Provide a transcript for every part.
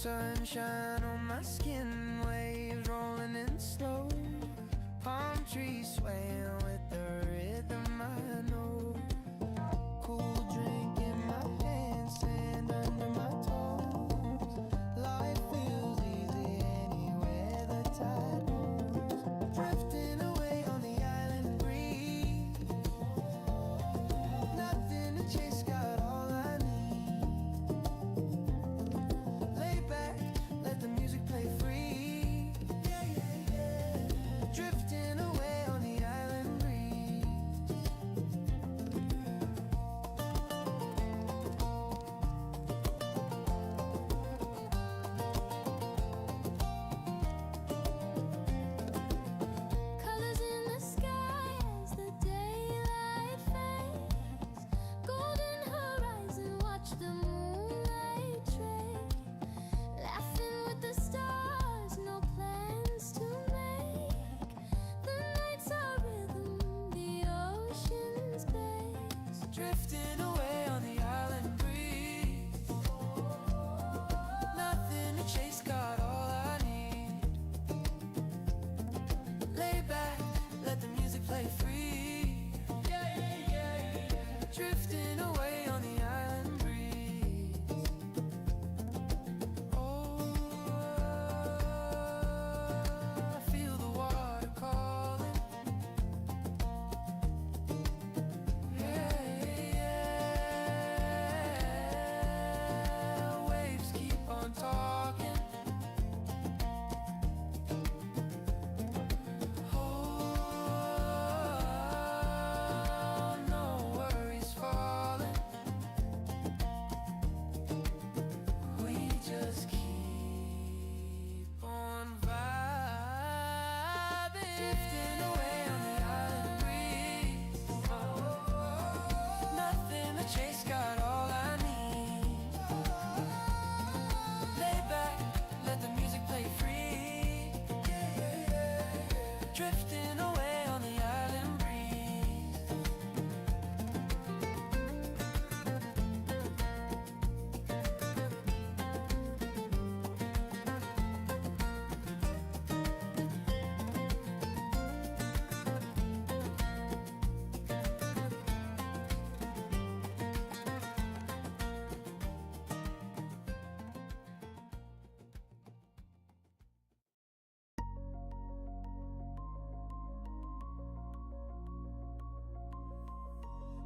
Sunshine on my skin, waves rolling in slow. Palm trees swaying with the rhythm I know. Cool drink in my hand, sand under my toes. Life feels easy anywhere the tide goes. Drifting away on the island breeze. Nothing to chase, got all I need. Lay back, let the music play free. Yeah, yeah, yeah. Drifting away on the island breeze. Colors in the sky as the daylight fades. Golden horizon, watch the moonlight trail. Laughing with the stars, no plans to make. The nights are rhythm, the ocean's bass. Drifting away on the island breeze. Nothing to chase, got all I need. Lay back, let the music play free. Yeah, yeah, yeah, yeah. Drifting away on the island breeze. Oh, I feel the water calling. Yeah, yeah. Waves keep on talking. Oh, no worries falling. We just keep on vibing. Drifting away on the island breeze. Nothing to chase, got all I need. Lay back, let the music play free. Drifting away on the island breeze.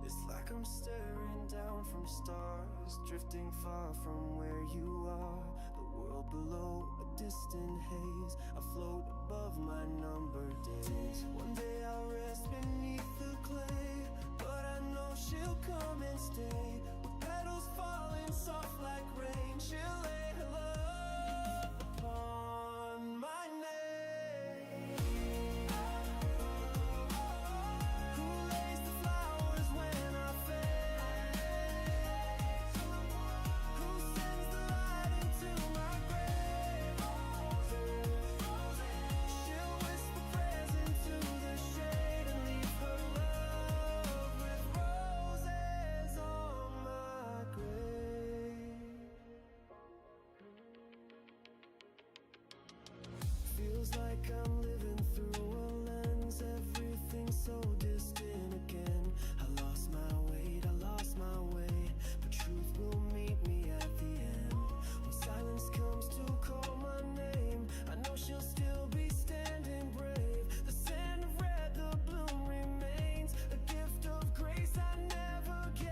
It's like I'm staring down from stars, drifting far from where you are. The world below, a distant haze. I float above my numbered days. One day I'll rest beneath the clay, but I know she'll come and stay. With petals falling soft like rain, she'll lay her love upon my name. Who lays the flowers when I fade? Who sends the light into my grave? She'll whisper prayers into the shade and leave her love with roses on my grave. Feels like I'm living through a lens, everything's so distant again. I lost my weight, I lost my way, but truth will meet me at the end. When silence comes to call my name, I know she'll still be standing brave. The scent of red, the bloom remains, a gift of grace I never gave.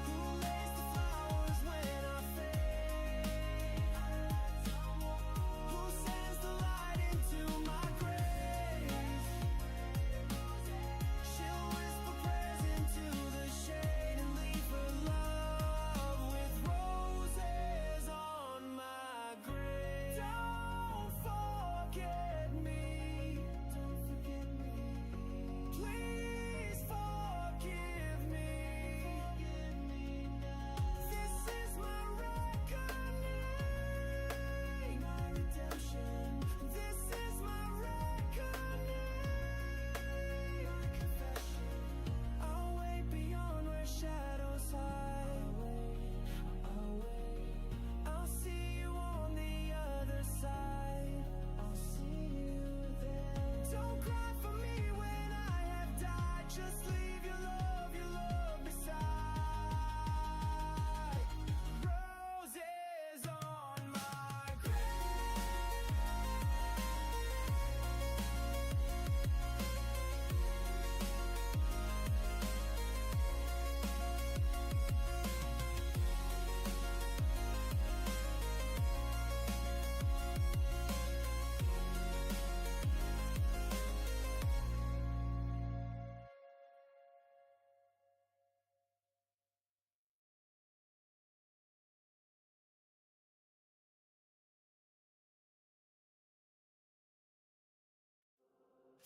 Who lays the flowers when I fade?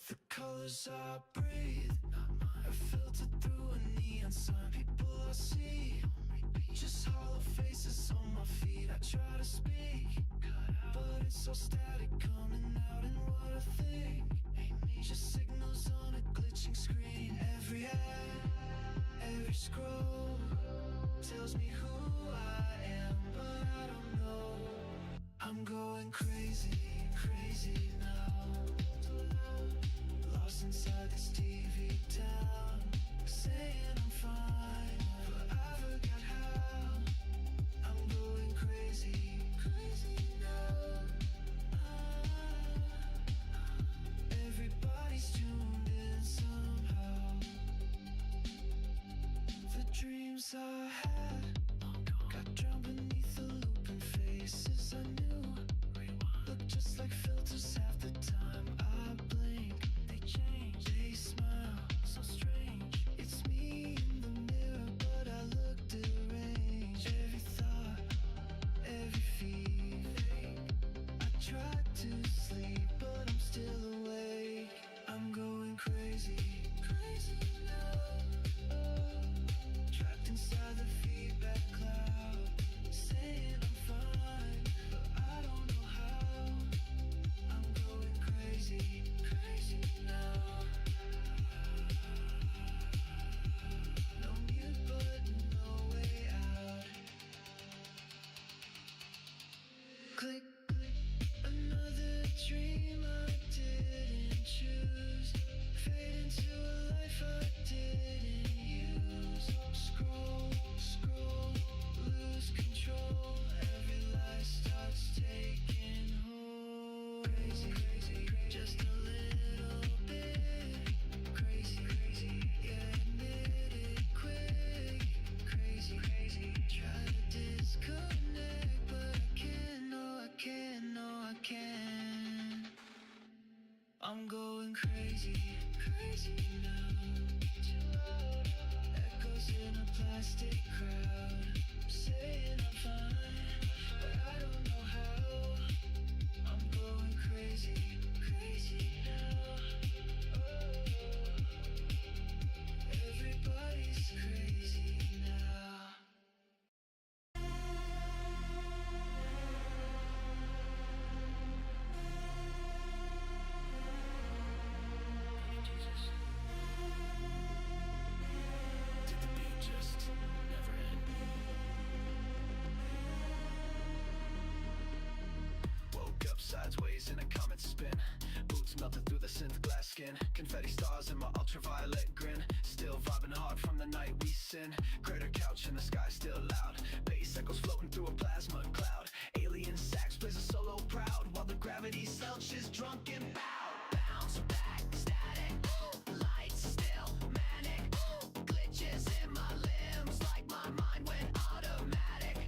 The colors I breathe are filtered through a neon sign. People I see, just hollow faces on my feet. I try to speak, but it's so static coming out in what I think. Just signals on a glitching screen. Every ad, every scroll tells me who I am, but I don't know. I'm going crazy, crazy now. Lost inside this TV town, saying I'm fine, but I forgot how. I'm going crazy, crazy now. Everybody's tuned in somehow. The dreams I had got drowned beneath the looping faces I knew. Look just like filters half the time I blink. They change, they smile, so strange. It's me in the mirror, but I look deranged. Every thought, every feeling. I tried to sleep, but I'm still awake. I'm going crazy, crazy now. Trapped inside the feedback cloud, saying I'm fine, but I don't know how. I'm going crazy, crazy now. No mute button, no way out. Click, click, another dream I didn't choose. Fade into a life I didn't use. Scroll, scroll, lose control. Every lie starts taking hold. Crazy, crazy, just a little bit. Crazy, crazy, yeah, admit it quick. Crazy, crazy, try to disconnect, but I can't, no, I can't, no, I can't. I'm going crazy, crazy now. Echoes in a plastic crowd, saying I'm fine, but I don't know how. I'm going crazy, crazy now. Oh, everybody's crazy now. Did the beat just never end? Woke up sideways in a comet spin. Boots melted through the synth glass skin. Confetti stars in my ultraviolet grin. Still vibing hard from the night we sin. Crater couch in the sky still loud. Bass echoes floating through a plasma cloud. Alien sax plays a solo proud, while the gravity selches drunk and bow. Bounce back, static. Lights still manic. Glitches in my limbs like my mind went automatic.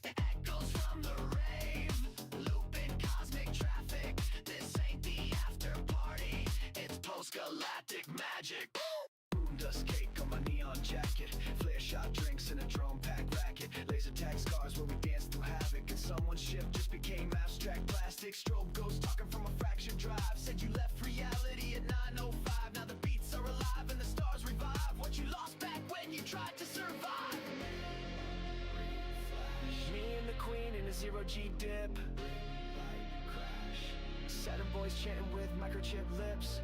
Echoes from the rave, looping cosmic traffic. This ain't the after party, it's post-galactic magic. Moon dust cake on my neon jacket. Flare shot drinks in a drone pack racket. Laser tag scars where we dance through havoc. And someone's ship just became abstract plastic. Strobe ghost talking from a fractured drive. Said you left reality at 9:05. Now the beats are alive and the stars revive what you lost back when you tried to survive. Me and the queen in a zero-G dip. Saturn boys chanting with microchip lips.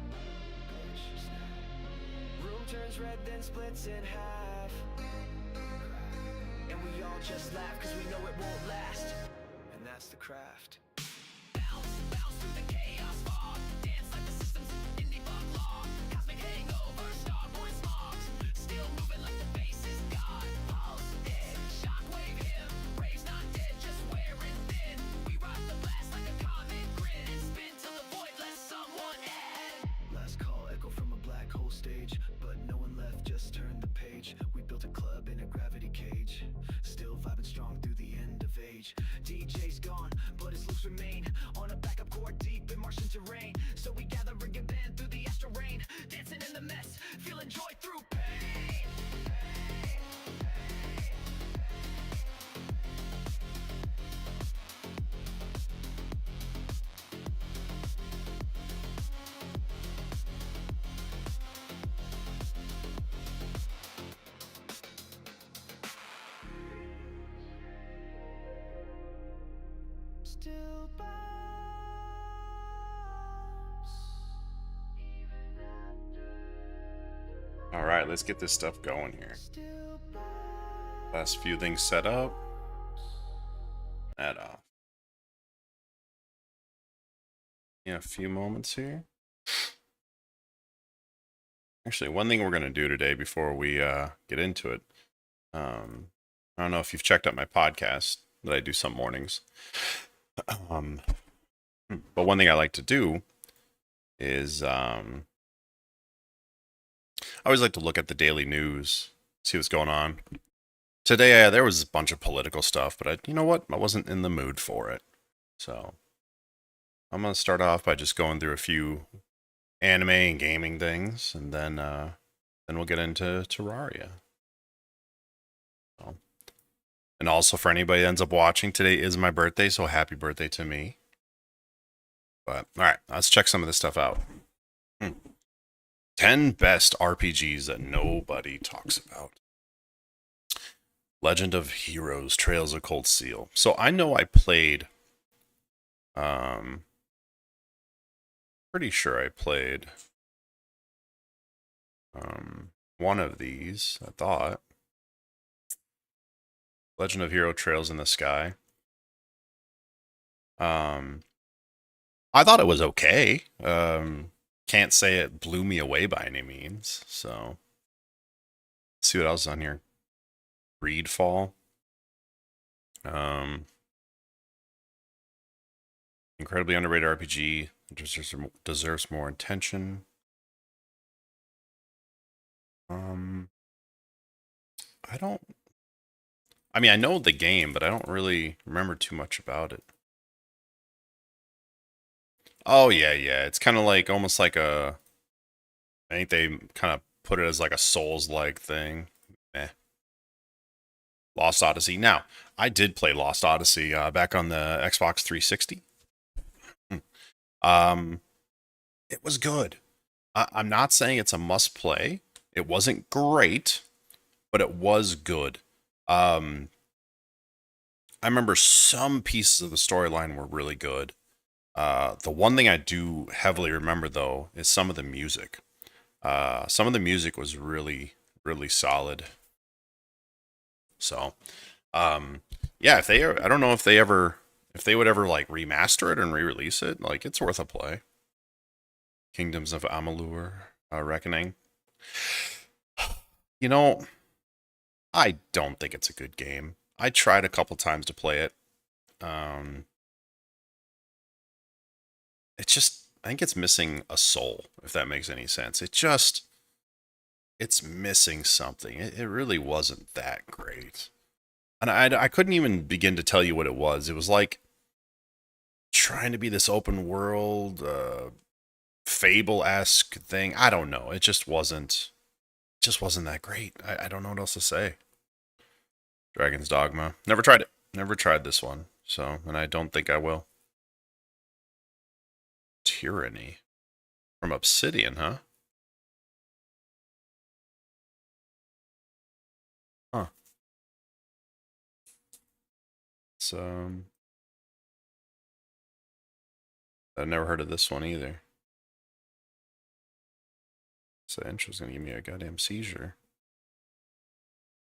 Room turns red then splits in half. And we all just laugh cause we know it won't last. And that's the craft. Bounce, bounce through the chaos fog. Dance like the system's indie bug log. Cosmic hangover, starborn smogs. Still moving like the bass is God. Pulse, hit, shockwave him. Rave's not dead, just wearing thin. We ride the blast like a comet grid. And spin till the void lets someone end. Last call echo from a black hole stage. But no one left, just turned the page. We built a club in a gravity cage. Still vibing strong through the end of age. DJ's gone, but his loops remain. On a backup chord deep in Martian terrain. So we gather and get banned through the astral rain. Dancing in the mess, feeling joy through pain. still bounce. All right, let's get this stuff going here. Still Last few things set up. That off. Yeah, a few moments here. Actually, one thing we're going to do today before we get into it, I don't know if you've checked out my podcast that I do some mornings. But one thing I like to do is I always like to look at the daily news, see what's going on. Today, there was a bunch of political stuff, but you know what? I wasn't in the mood for it. So I'm going to start off by just going through a few anime and gaming things, and then we'll get into Terraria. So, and also for anybody that ends up watching, today is my birthday, so happy birthday to me. But all right, let's check some of this stuff out. 10 best RPGs that nobody talks about. Legend of Heroes, Trails of Cold Steel. So I know I played, pretty sure I played one of these, I thought. Legend of Hero Trails in the Sky. I thought it was okay. Can't say it blew me away by any means. So let's see what else is on here. Reedfall. Incredibly underrated RPG. Deserves more attention. I mean, I know the game, but I don't really remember too much about it. Oh, yeah. It's kind of like, almost like I think they kind of put it as like a Souls-like thing. Lost Odyssey. Now, I did play Lost Odyssey back on the Xbox 360. It was good. I'm not saying it's a must-play. It wasn't great, but it was good. I remember some pieces of the storyline were really good. The one thing I do heavily remember, though, is some of the music. Some of the music was really, really solid. So, yeah, I don't know if they would ever like remaster it and re-release it. Like, it's worth a play. Kingdoms of Amalur, Reckoning. You know, I don't think it's a good game. I tried a couple times to play it. I think it's missing a soul, if that makes any sense. It's missing something. It really wasn't that great. And I couldn't even begin to tell you what it was. It was like trying to be this open world, Fable-esque thing. I don't know. It just wasn't that great. I don't know what else to say. Dragon's Dogma. Never tried it. Never tried this one. So, and I don't think I will. Tyranny. From Obsidian, huh? Huh. So, I've never heard of this one either. So Intro's gonna give me a goddamn seizure.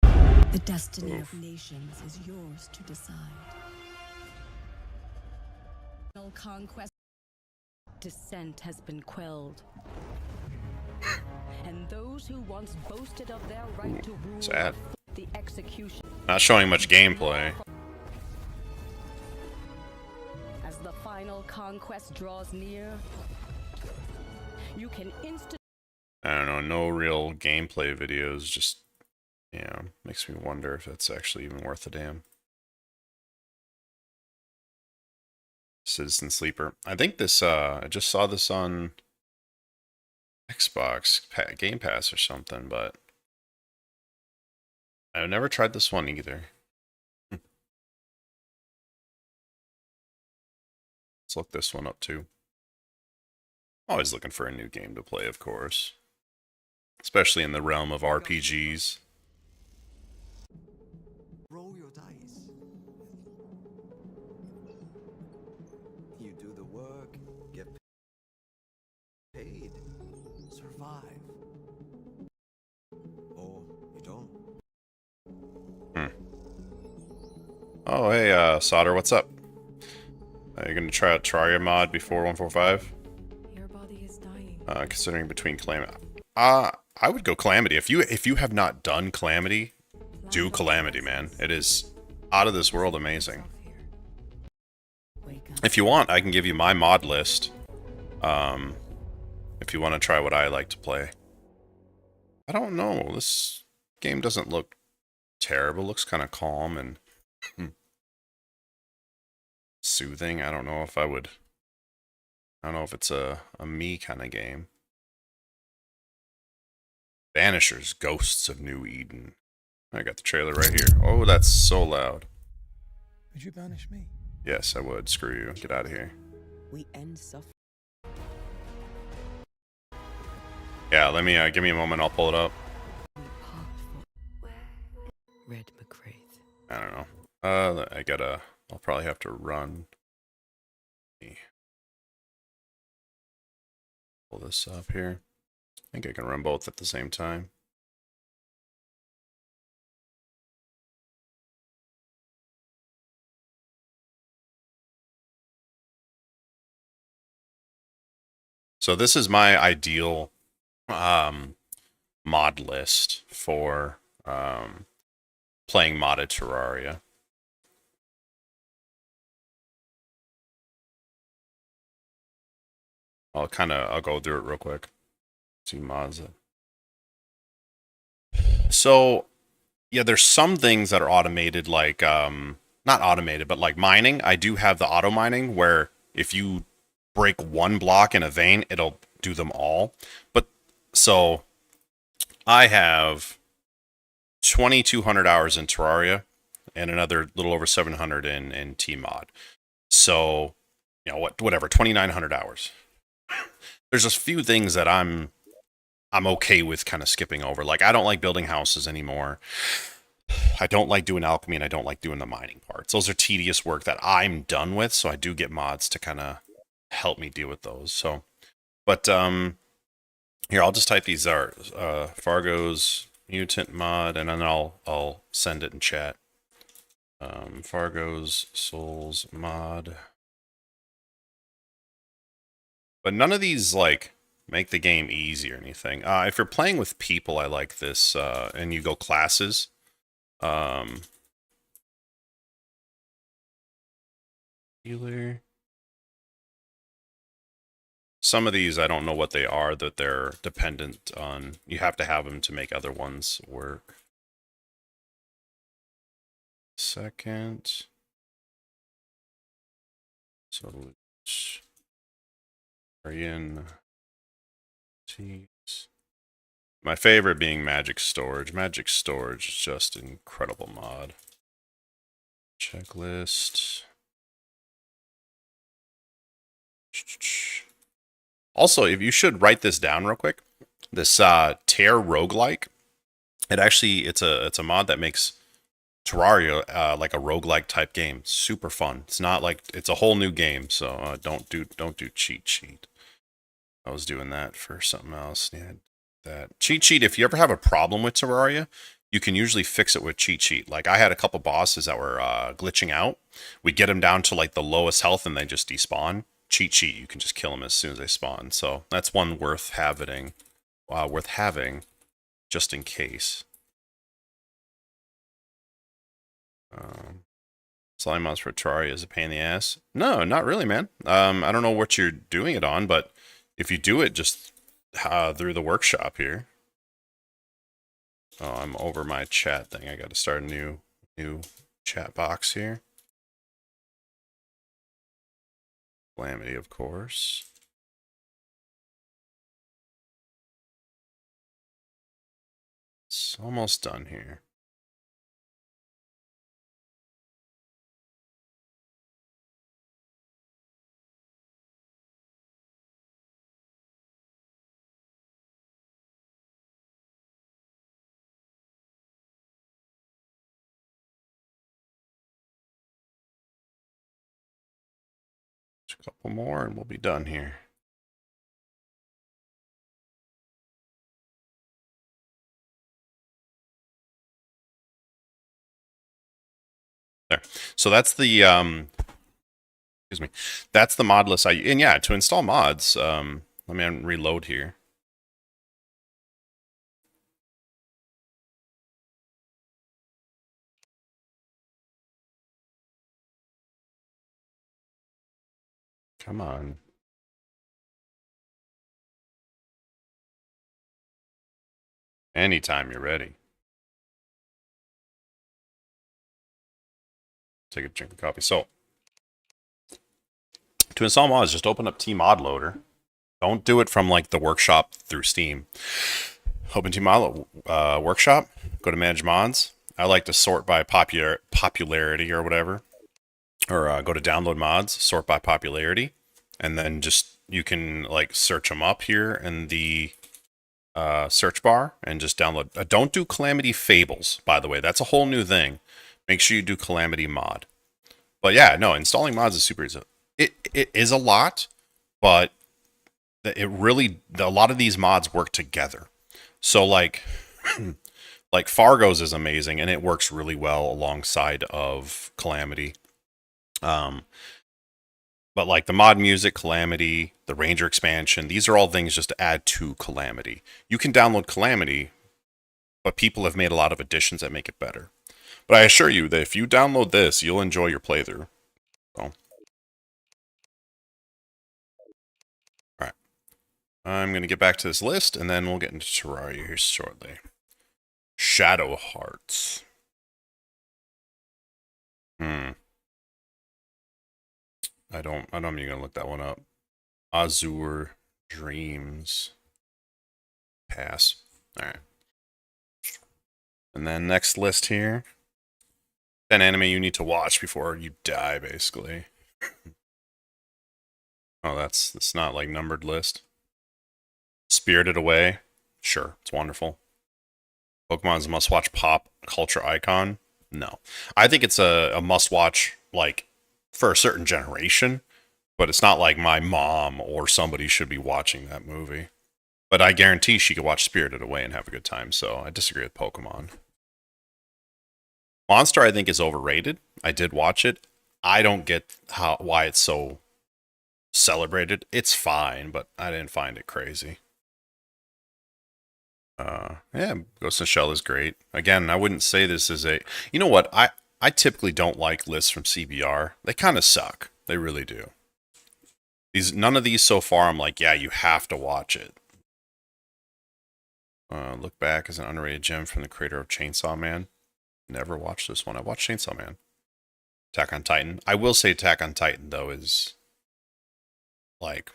The destiny of nations is yours to decide. Conquest. Dissent has been quelled. And those who once boasted of their right to rule Sad. The execution. Not showing much gameplay. As the final conquest draws near, you can I don't know, no real gameplay videos, just, yeah, makes me wonder if it's actually even worth a damn. Citizen Sleeper. I think this, I just saw this on Xbox Game Pass or something, but I've never tried this one either. Let's look this one up too. Always looking for a new game to play, of course. Especially in the realm of RPGs. Roll your dice. Oh, hey, Solder, what's up? Are you gonna try out Terraria mod before 145? Your body is dying. Considering between Calamity. I would go Calamity. If you have not done Calamity, do Calamity, man. It is out of this world amazing. Wake up. If you want, I can give you my mod list. If you want to try what I like to play. I don't know. This game doesn't look terrible. It looks kind of calm and soothing. I don't know if I would. I don't know if it's a me kind of game. Vanishers, Ghosts of New Eden. I got the trailer right here. Oh, that's so loud. Would you banish me? Yes, I would. Screw you. Get out of here. We end suffering. Yeah, let me give me a moment. I'll pull it up. We part for Red McCraith. I don't know. I'll probably have to run. Let me pull this up here. I think I can run both at the same time. So this is my ideal mod list for playing modded Terraria. I'll go through it real quick. See mods. So yeah, there's some things that are automated, like not automated, but like mining. I do have the auto mining where if you break one block in a vein, it'll do them all. But so I have 2,200 hours in Terraria and another little over 700 in T-Mod. So, you know, whatever, 2,900 hours. There's a few things that I'm okay with kind of skipping over. Like, I don't like building houses anymore. I don't like doing alchemy, and I don't like doing the mining parts. Those are tedious work that I'm done with, so I do get mods to kind of help me deal with those. So, but here, I'll just type these out. Fargo's mutant mod, and then I'll send it in chat. Fargo's souls mod. But none of these like make the game easy or anything. If you're playing with people, I like this, and you go classes. Healer. Some of these I don't know what they are, that they're dependent on. You have to have them to make other ones work. Second. So Aryan Tees. My favorite being Magic Storage. Magic Storage is just an incredible mod. Checklist. Also, if you should write this down real quick, this Tear roguelike. It's a mod that makes Terraria like a roguelike type game. Super fun. It's not like it's a whole new game, so don't do cheat sheet. I was doing that for something else. Yeah, that cheat sheet. If you ever have a problem with Terraria, you can usually fix it with cheat sheet. Like I had a couple bosses that were glitching out. We get them down to like the lowest health and they just despawn. Cheat sheet, you can just kill them as soon as they spawn. So that's one worth having, just in case. Slime mods for Terraria is a pain in the ass. No, not really, man. I don't know what you're doing it on, but if you do it just through the workshop here. Oh, I'm over my chat thing. I got to start a new chat box here. Calamity, of course. It's almost done here. Just a couple more and we'll be done here. There. So that's the excuse me. That's the mod list and yeah, to install mods, let me reload here. Come on. Anytime you're ready. Take a drink of coffee. So, to install mods, just open up Tmod Loader. Don't do it from like the workshop through Steam. Open Tmod workshop. Go to manage mods. I like to sort by popularity or whatever. Or go to download mods, sort by popularity. And then just, you can like search them up here in the search bar and just download. Don't do Calamity Fables, by the way. That's a whole new thing. Make sure you do Calamity Mod. But yeah, no, installing mods is super easy. It is a lot, but it really, a lot of these mods work together. So like like Fargo's is amazing and it works really well alongside of Calamity. But like the mod music, Calamity, the Ranger expansion, these are all things just to add to Calamity. You can download Calamity, but people have made a lot of additions that make it better. But I assure you that if you download this, you'll enjoy your playthrough. So. Alright. I'm going to get back to this list, and then we'll get into Terraria here shortly. Shadow Hearts. I'm even going to look that one up. Azure Dreams. Pass. Alright. And then next list here. 10 anime you need to watch before you die, basically. Oh, that's not like numbered list. Spirited Away. Sure, it's wonderful. Pokemon's a must-watch pop culture icon. No. I think it's a must-watch, like, for a certain generation, but it's not like my mom or somebody should be watching that movie. But I guarantee she could watch Spirited Away and have a good time, so I disagree with Pokemon. Monster, I think, is overrated. I did watch it. I don't get why it's so celebrated. It's fine, but I didn't find it crazy. Yeah, Ghost in the Shell is great. Again, I wouldn't say this is a... You know what? I typically don't like lists from CBR. They kind of suck. They really do. None of these so far, I'm like, yeah, you have to watch it. Look Back is an underrated gem from the creator of Chainsaw Man. Never watched this one. I watched Chainsaw Man. Attack on Titan. I will say Attack on Titan, though, is like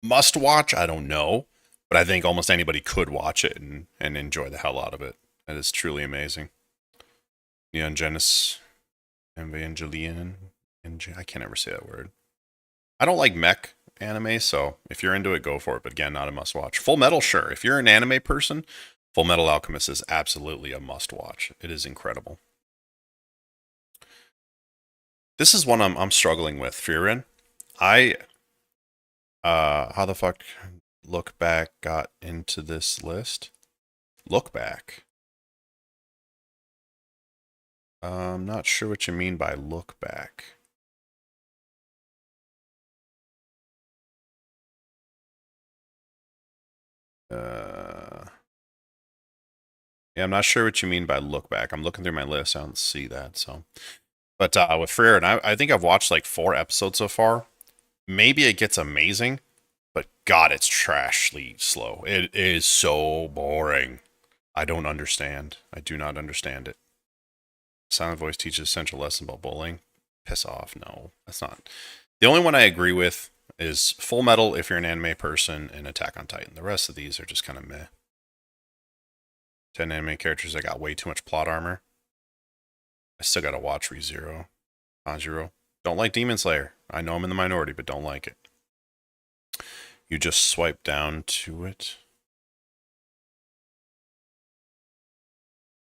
must watch. I don't know, but I think almost anybody could watch it and enjoy the hell out of it. It is truly amazing. Neon Genesis, Evangelion, I can't ever say that word. I don't like mech anime, so if you're into it, go for it. But again, not a must watch. Full Metal, sure. If you're an anime person, Full Metal Alchemist is absolutely a must watch. It is incredible. This is one I'm struggling with, Fearin. How the fuck Look Back got into this list? Look Back. I'm not sure what you mean by Look Back. Yeah, I'm not sure what you mean by Look Back. I'm looking through my list. I don't see that, so. But with Freer, and I think I've watched like 4 episodes so far. Maybe it gets amazing, but God, it's trashly slow. It is so boring. I don't understand. I do not understand it. Silent Voice teaches essential lesson about bullying. Piss off. No, that's not. The only one I agree with is Full Metal if you're an anime person, and Attack on Titan. The rest of these are just kind of meh. 10 anime characters that got way too much plot armor. I still gotta watch ReZero. Tanjiro. Don't like Demon Slayer. I know I'm in the minority, but don't like it. You just swipe down to it.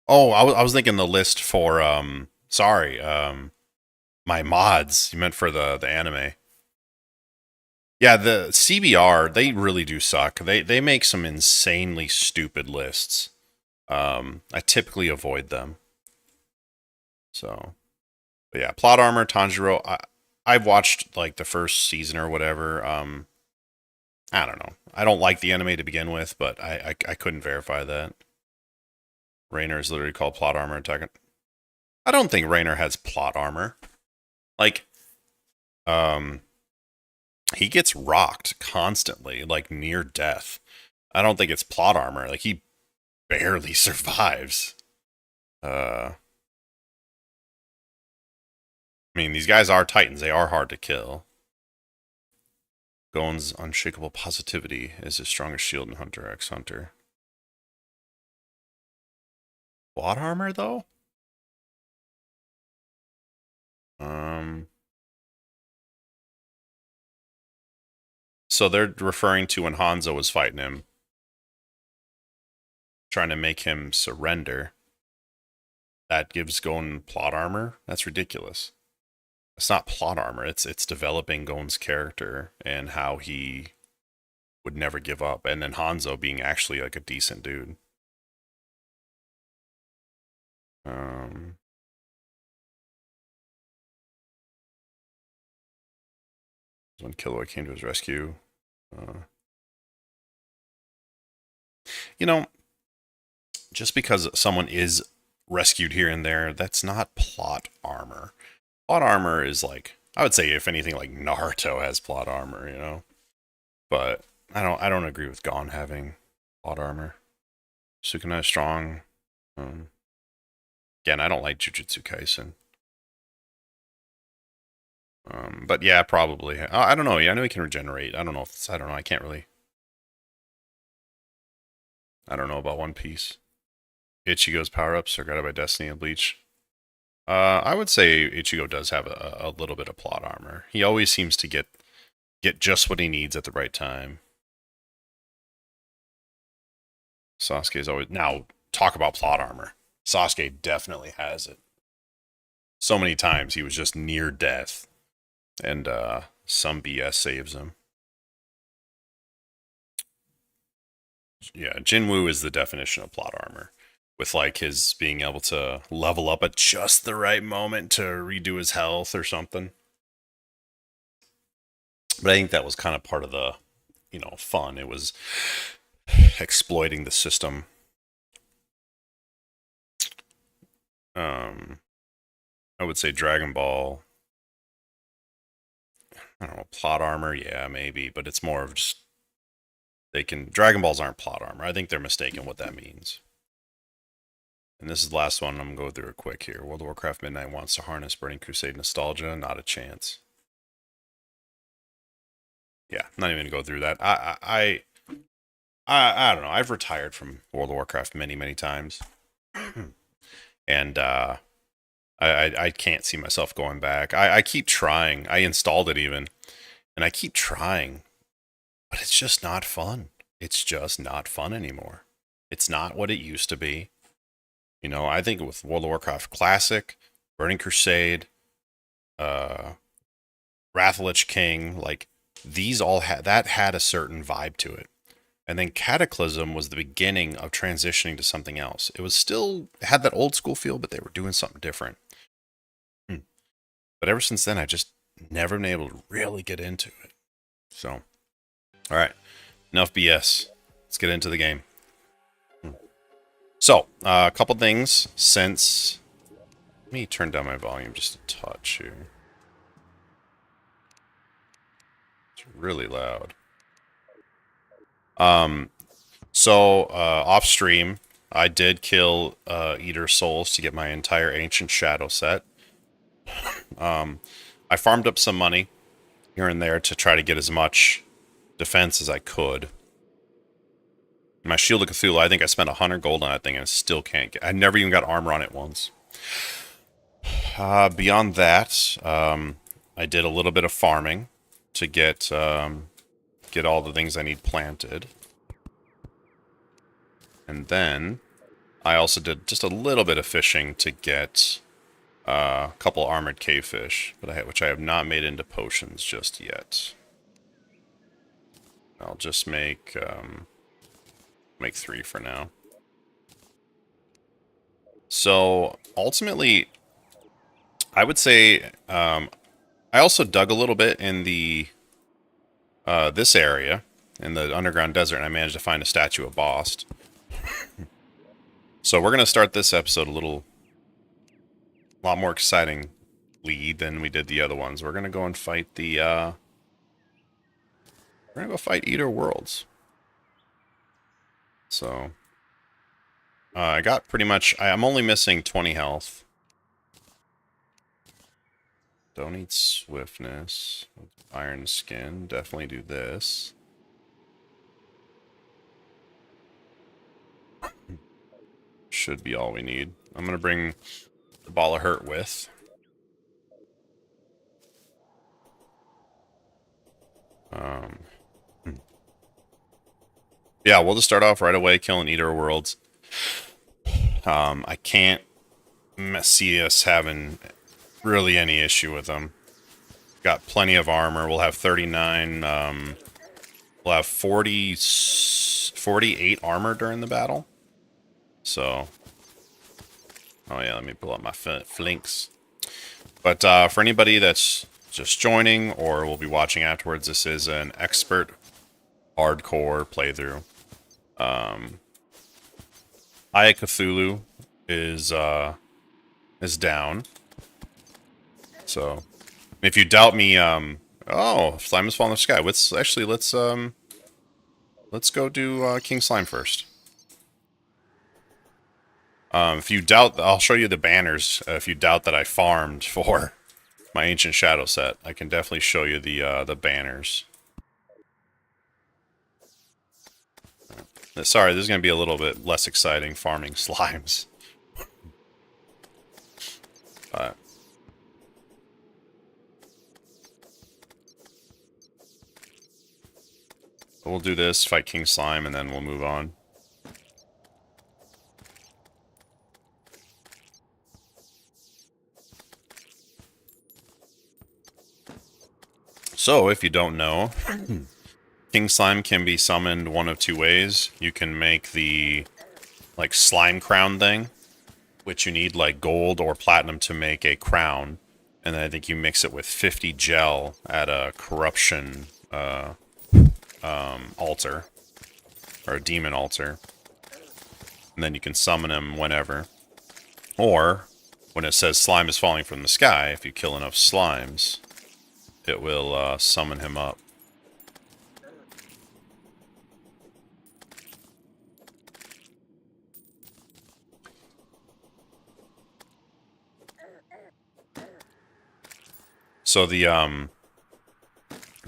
Oh, I was thinking the list for, my mods. You meant for the anime. Yeah, the CBR, they really do suck. They make some insanely stupid lists. I typically avoid them. So, But yeah, plot armor, Tanjiro. I've watched like the first season or whatever. I don't know. I don't like the anime to begin with, but I couldn't verify that. Rainer is literally called plot armor attack. I don't think Rainer has plot armor. Like, he gets rocked constantly, like near death. I don't think it's plot armor. Like, he barely survives. I mean, these guys are titans. They are hard to kill. Gon's unshakable positivity is his strongest shield in Hunter x Hunter. Plot armor, though? So they're referring to when Hanzo was fighting him, trying to make him surrender. That gives Gon plot armor? That's ridiculous. It's not plot armor. It's developing Gon's character and how he would never give up. And then Hanzo being actually like a decent dude. When Killua came to his rescue. You know, just because someone is rescued here and there, that's not plot armor. Plot armor is like, I would say if anything, like Naruto has plot armor, you know. But I don't agree with Gon having plot armor. Sukuna is strong. Again, I don't like Jujutsu Kaisen. But yeah, probably. I don't know. Yeah, I know he can regenerate. I don't know if it's, I don't know. I can't really. I don't know about One Piece. Ichigo's power-ups are guided by Destiny and Bleach. I would say Ichigo does have a little bit of plot armor. He always seems to get just what he needs at the right time. Sasuke is always... Now, talk about plot armor. Sasuke definitely has it. So many times he was just near death. And some BS saves him. Yeah, Jinwoo is the definition of plot armor. With like his being able to level up at just the right moment to redo his health or something. But I think that was kind of part of the, fun. It was exploiting the system. I would say Dragon Ball. I don't know, plot armor, yeah, maybe, but it's more of just Dragon Balls aren't plot armor. I think they're mistaken what that means. And this is the last one. I'm going to go through it quick here. World of Warcraft Midnight wants to harness Burning Crusade nostalgia. Not a chance. Yeah, not even going to go through that. I don't know. I've retired from World of Warcraft many, many times. And I can't see myself going back. I keep trying. I installed it even. And I keep trying. But it's just not fun. It's just not fun anymore. It's not what it used to be. I think with World of Warcraft Classic, Burning Crusade, Wrath of Lich King, like these all had a certain vibe to it. And then Cataclysm was the beginning of transitioning to something else. It had that old school feel, but they were doing something different. But ever since then, I just never been able to really get into it. So, all right, enough BS. Let's get into the game. So, a couple things since... Let me turn down my volume just a touch here. It's really loud. Off stream, I did kill Eater Souls to get my entire Ancient Shadow set. I farmed up some money here and there to try to get as much defense as I could. My Shield of Cthulhu, I think I spent 100 gold on that thing and I still can't get... I never even got armor on it once. Beyond that, I did a little bit of farming to get all the things I need planted. And then I also did just a little bit of fishing to get a couple armored cavefish, which I have not made into potions just yet. I'll just make 3 for now. So ultimately, I would say I also dug a little bit in the this area in the underground desert, and I managed to find a statue of Bost. So we're gonna start this episode a lot more exciting lead than we did the other ones. We're gonna go and fight the we're gonna go fight Eater Worlds. So I got pretty much I'm only missing 20 health. Don't need swiftness. Iron skin. Definitely do this. Should be all we need. I'm gonna bring the ball of hurt with. Yeah, we'll just start off right away killing Eater Worlds. I can't see us having really any issue with them. Got plenty of armor. We'll have 39. We'll have 48 armor during the battle. So, oh yeah, let me pull up my flinks. But for anybody that's just joining or will be watching afterwards, this is an expert hardcore playthrough. Aya Cthulhu is down. So, if you doubt me, oh, slime has fallen in the sky. Let's go do King Slime first. If you doubt, I'll show you the banners. If you doubt that I farmed for my Ancient Shadow set, I can definitely show you the banners. Sorry, this is going to be a little bit less exciting farming slimes. But we'll do this, fight King Slime, and then we'll move on. So, if you don't know, King Slime can be summoned one of two ways. You can make the, like, slime crown thing, which you need, like, gold or platinum to make a crown. And then I think you mix it with 50 gel at a corruption altar, or a demon altar. And then you can summon him whenever. Or, when it says slime is falling from the sky, if you kill enough slimes, it will summon him up. So the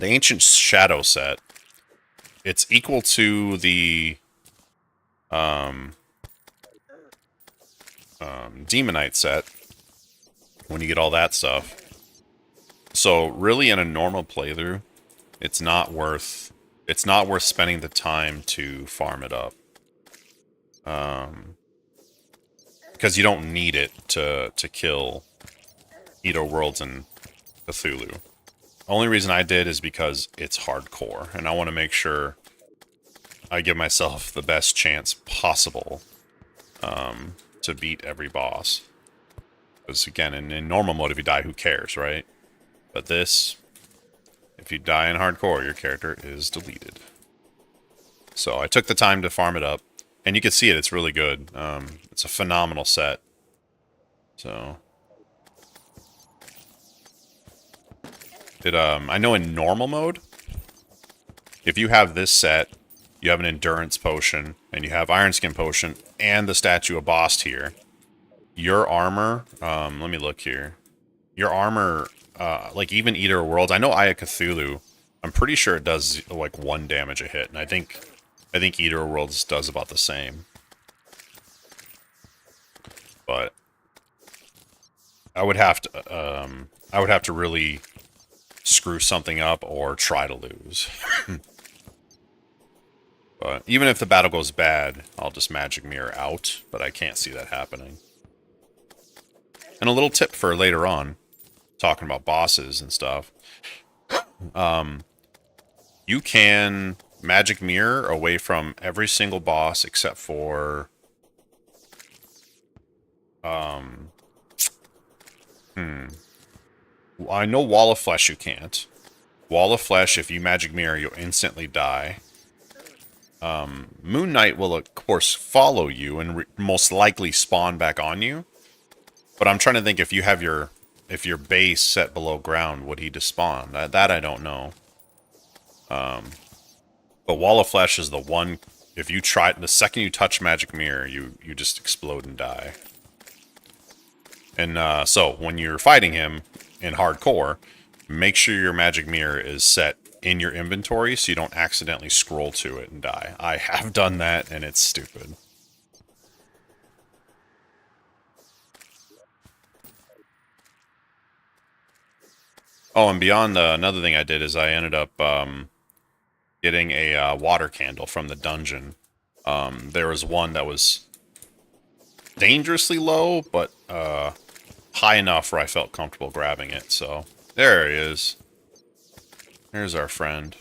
Ancient Shadow set, it's equal to the Demonite set when you get all that stuff. So really, in a normal playthrough, it's not worth spending the time to farm it up, because you don't need it to kill Eater Worlds and Cthulhu. Only reason I did is because it's hardcore, and I want to make sure I give myself the best chance possible to beat every boss. Because again, in normal mode, if you die, who cares, right? But this, if you die in hardcore, your character is deleted. So I took the time to farm it up, and you can see it, it's really good. It's a phenomenal set. So I know in normal mode, if you have this set, you have an endurance potion, and you have Iron Skin potion, and the statue of Bost here, your armor, let me look here. Your armor, like even Eater Worlds, I know Aya Cthulhu, I'm pretty sure it does like 1 damage a hit, and I think Eater Worlds does about the same. But I would have to really screw something up or try to lose. But even if the battle goes bad, I'll just magic mirror out, but I can't see that happening. And a little tip for later on, talking about bosses and stuff. You can magic mirror away from every single boss except for I know Wall of Flesh you can't. Wall of Flesh, if you Magic Mirror, you'll instantly die. Moon Knight will, of course, follow you and most likely spawn back on you. But I'm trying to think if you have if your base set below ground, would he despawn? That I don't know. But Wall of Flesh is the one. If you try, the second you touch Magic Mirror, you just explode and die. And so when you're fighting him in hardcore, make sure your Magic Mirror is set in your inventory so you don't accidentally scroll to it and die. I have done that, and it's stupid. Oh, and beyond, another thing I did is I ended up getting a water candle from the dungeon. There was one that was dangerously low, but high enough where I felt comfortable grabbing it. So there he is. There's our friend.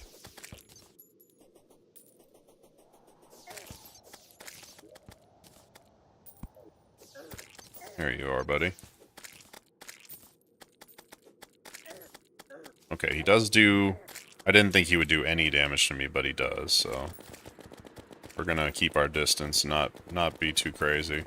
There you are, buddy. Okay, he does do... I didn't think he would do any damage to me, but he does, so... We're gonna keep our distance, not be too crazy.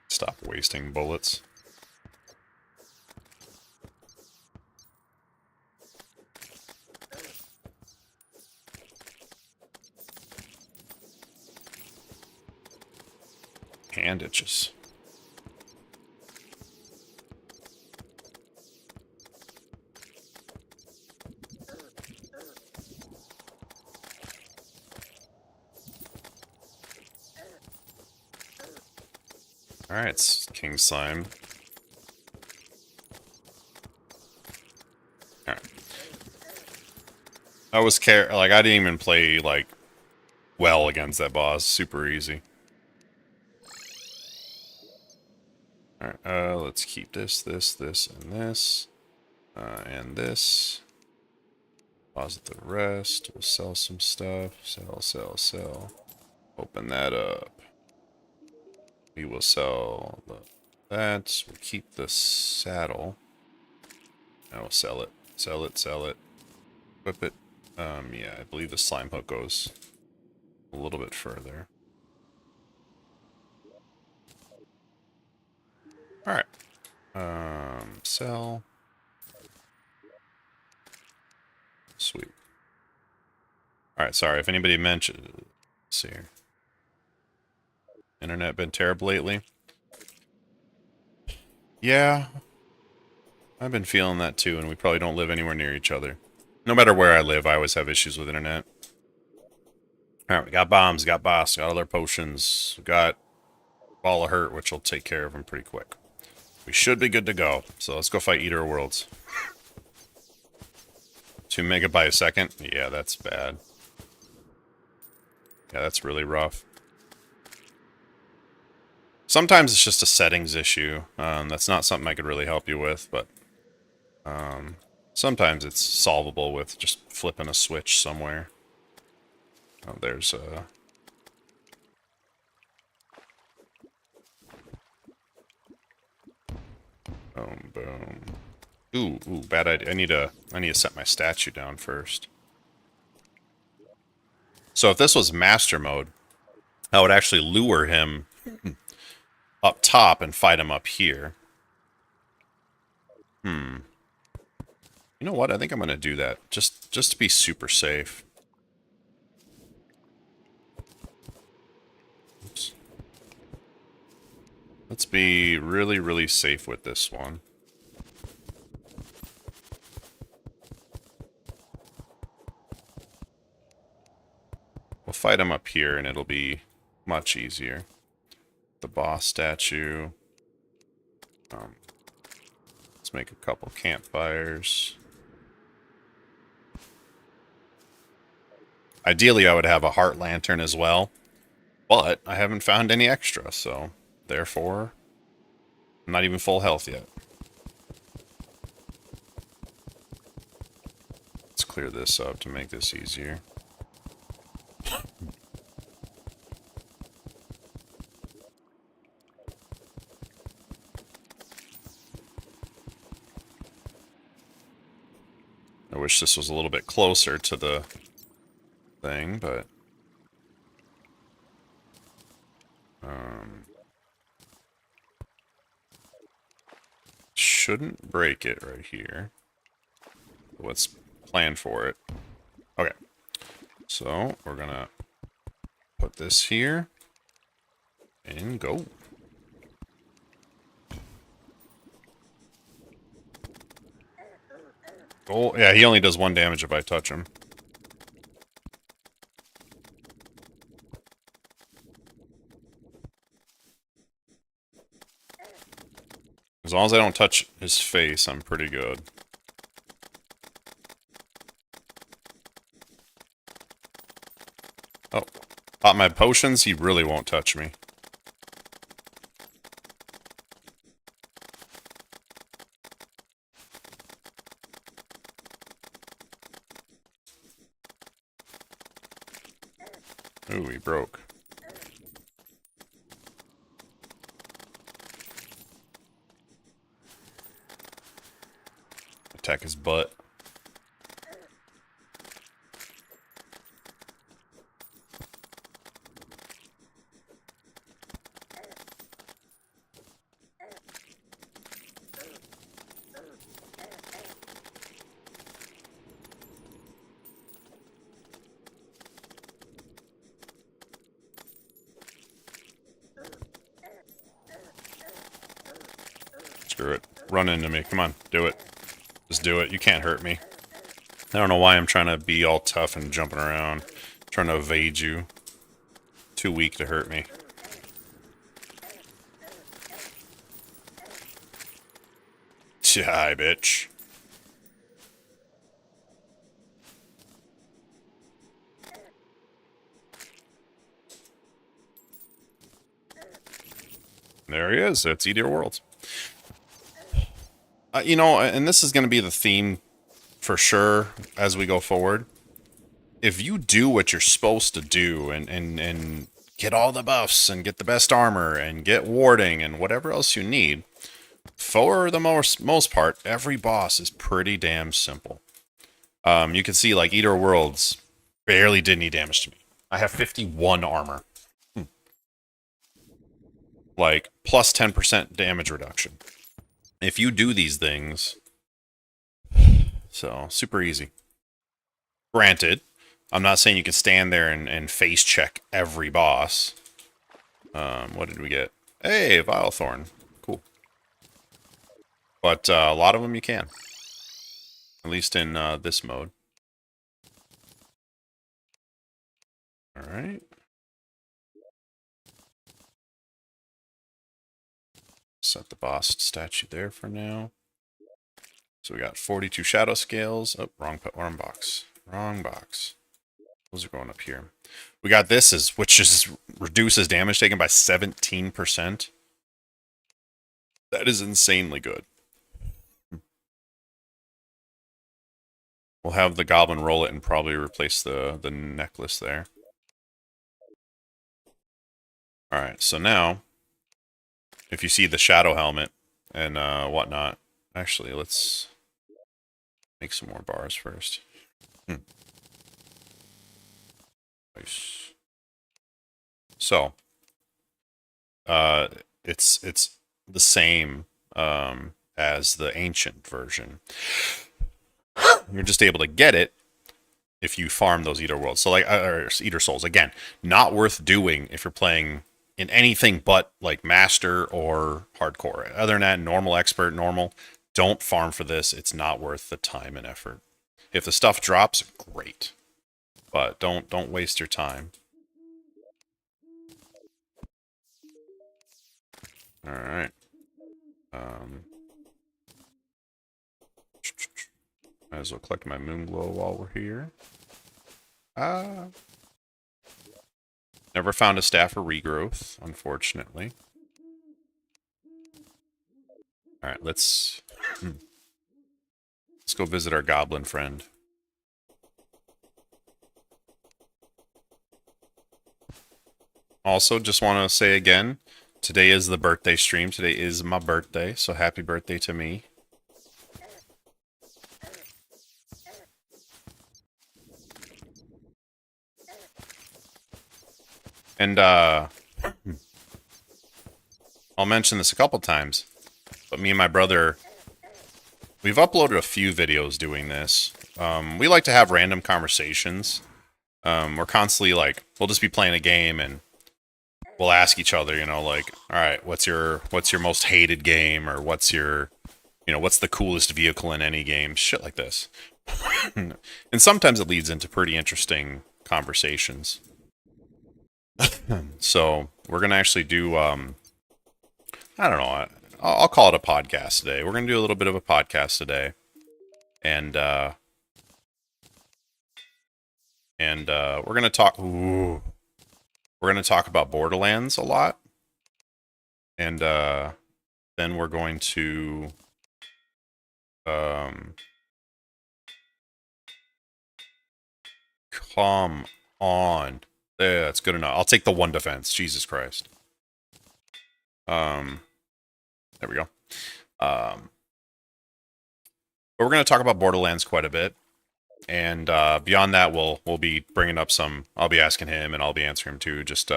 Stop wasting bullets. Hand itches. Alright, it's King Slime. Alright. I didn't even play, like, well against that boss. Super easy. Alright, let's keep this, and this. And this. Deposit the rest. We'll sell some stuff. Sell. Open that up. We will sell that. We'll keep the saddle. And we'll sell it. Sell it. Equip it. Yeah, I believe the slime hook goes a little bit further. Alright. Sell. Sweet. Alright, sorry, if anybody mentioned... Let's see here. Internet been terrible lately? Yeah. I've been feeling that too, and we probably don't live anywhere near each other. No matter where I live, I always have issues with internet. Alright, we got bombs, got boss, got other potions, we got Ball of Hurt, which will take care of them pretty quick. We should be good to go. So let's go fight Eater of Worlds. 2 megabytes a second? Yeah, that's bad. Yeah, that's really rough. Sometimes it's just a settings issue. That's not something I could really help you with, but sometimes it's solvable with just flipping a switch somewhere. Oh, there's a... Boom. Ooh, bad idea. I need to set my statue down first. So if this was master mode, I would actually lure him up top and fight him up here. You know what? I think I'm going to do that. Just to be super safe. Oops. Let's be really, really safe with this one. We'll fight him up here, and it'll be much easier. The boss statue. Let's make a couple campfires. Ideally, I would have a heart lantern as well, but I haven't found any extra, so therefore, I'm not even full health yet. Let's clear this up to make this easier. I wish this was a little bit closer to the thing, but shouldn't break it right here. Let's plan for it. Okay, so we're gonna put this here and go. Oh, yeah, he only does 1 damage if I touch him. As long as I don't touch his face, I'm pretty good. Oh, pop my potions, he really won't touch me. Ooh, he broke. Attack his butt. Screw it. Run into me. Come on, do it. Just do it. You can't hurt me. I don't know why I'm trying to be all tough and jumping around. Trying to evade you. Too weak to hurt me. Die, bitch. There he is. That's Eat Your Worlds. You know, and this is going to be the theme for sure as we go forward. If you do what you're supposed to do and get all the buffs and get the best armor and get warding and whatever else you need, for the most part, every boss is pretty damn simple. You can see, like, Eater Worlds barely did any damage to me. I have 51 armor. Like, plus 10% damage reduction. If you do these things, so super easy. Granted, I'm not saying you can stand there and face check every boss. What did we get? Hey, Vilethorn. Cool. But a lot of them you can. At least in this mode. Alright. Set the boss statue there for now. So we got 42 shadow scales. Oh, wrong box. Wrong box. Those are going up here. We got this, which reduces damage taken by 17%. That is insanely good. We'll have the goblin roll it and probably replace the necklace there. Alright, so now, if you see the shadow helmet and whatnot, actually, let's make some more bars first. Nice. So, it's the same as the ancient version. You're just able to get it if you farm those Eater Worlds. So, like, or Eater Souls. Again, not worth doing if you're playing in anything but, like, Master or Hardcore. Other than that, normal, expert, normal. Don't farm for this. It's not worth the time and effort. If the stuff drops, great. but don't waste your time. All right. Might as well collect my moon glow while we're here. Never found a staff for regrowth, unfortunately. All right, let's go visit our goblin friend. Also, just want to say again, today is the birthday stream. Today is my birthday, so happy birthday to me. And I'll mention this a couple times, but me and my brother, we've uploaded a few videos doing this. We like to have random conversations. We're constantly like, we'll just be playing a game and we'll ask each other, you know, like, all right, what's your most hated game, or what's your, you know, what's the coolest vehicle in any game, shit like this. And sometimes it leads into pretty interesting conversations. So we're gonna actually do, I don't know, I'll call it a podcast today. We're gonna do a little bit of a podcast today, and we're gonna talk. Ooh, we're gonna talk about Borderlands a lot, and then we're going to come on. Yeah, that's good enough. I'll take the one defense. Jesus Christ. There we go. But we're going to talk about Borderlands quite a bit, and beyond that, we'll be bringing up some. I'll be asking him, and I'll be answering him too. Just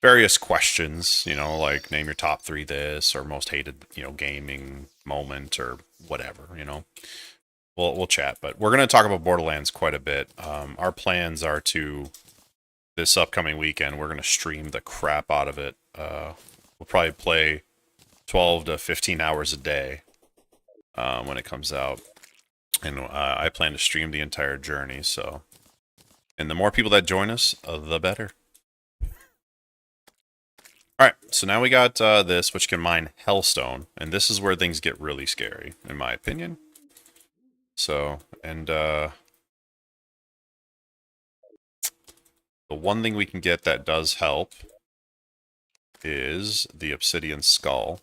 various questions, you know, like name your top 3 this, or most hated, you know, gaming moment, or whatever, you know. We'll chat, but we're going to talk about Borderlands quite a bit. Our plans are to, this upcoming weekend, we're going to stream the crap out of it. We'll probably play 12 to 15 hours a day when it comes out. And I plan to stream the entire journey, so. And the more people that join us, the better. Alright, so now we got this, which can mine Hellstone. And this is where things get really scary, in my opinion. So, and the one thing we can get that does help is the Obsidian Skull.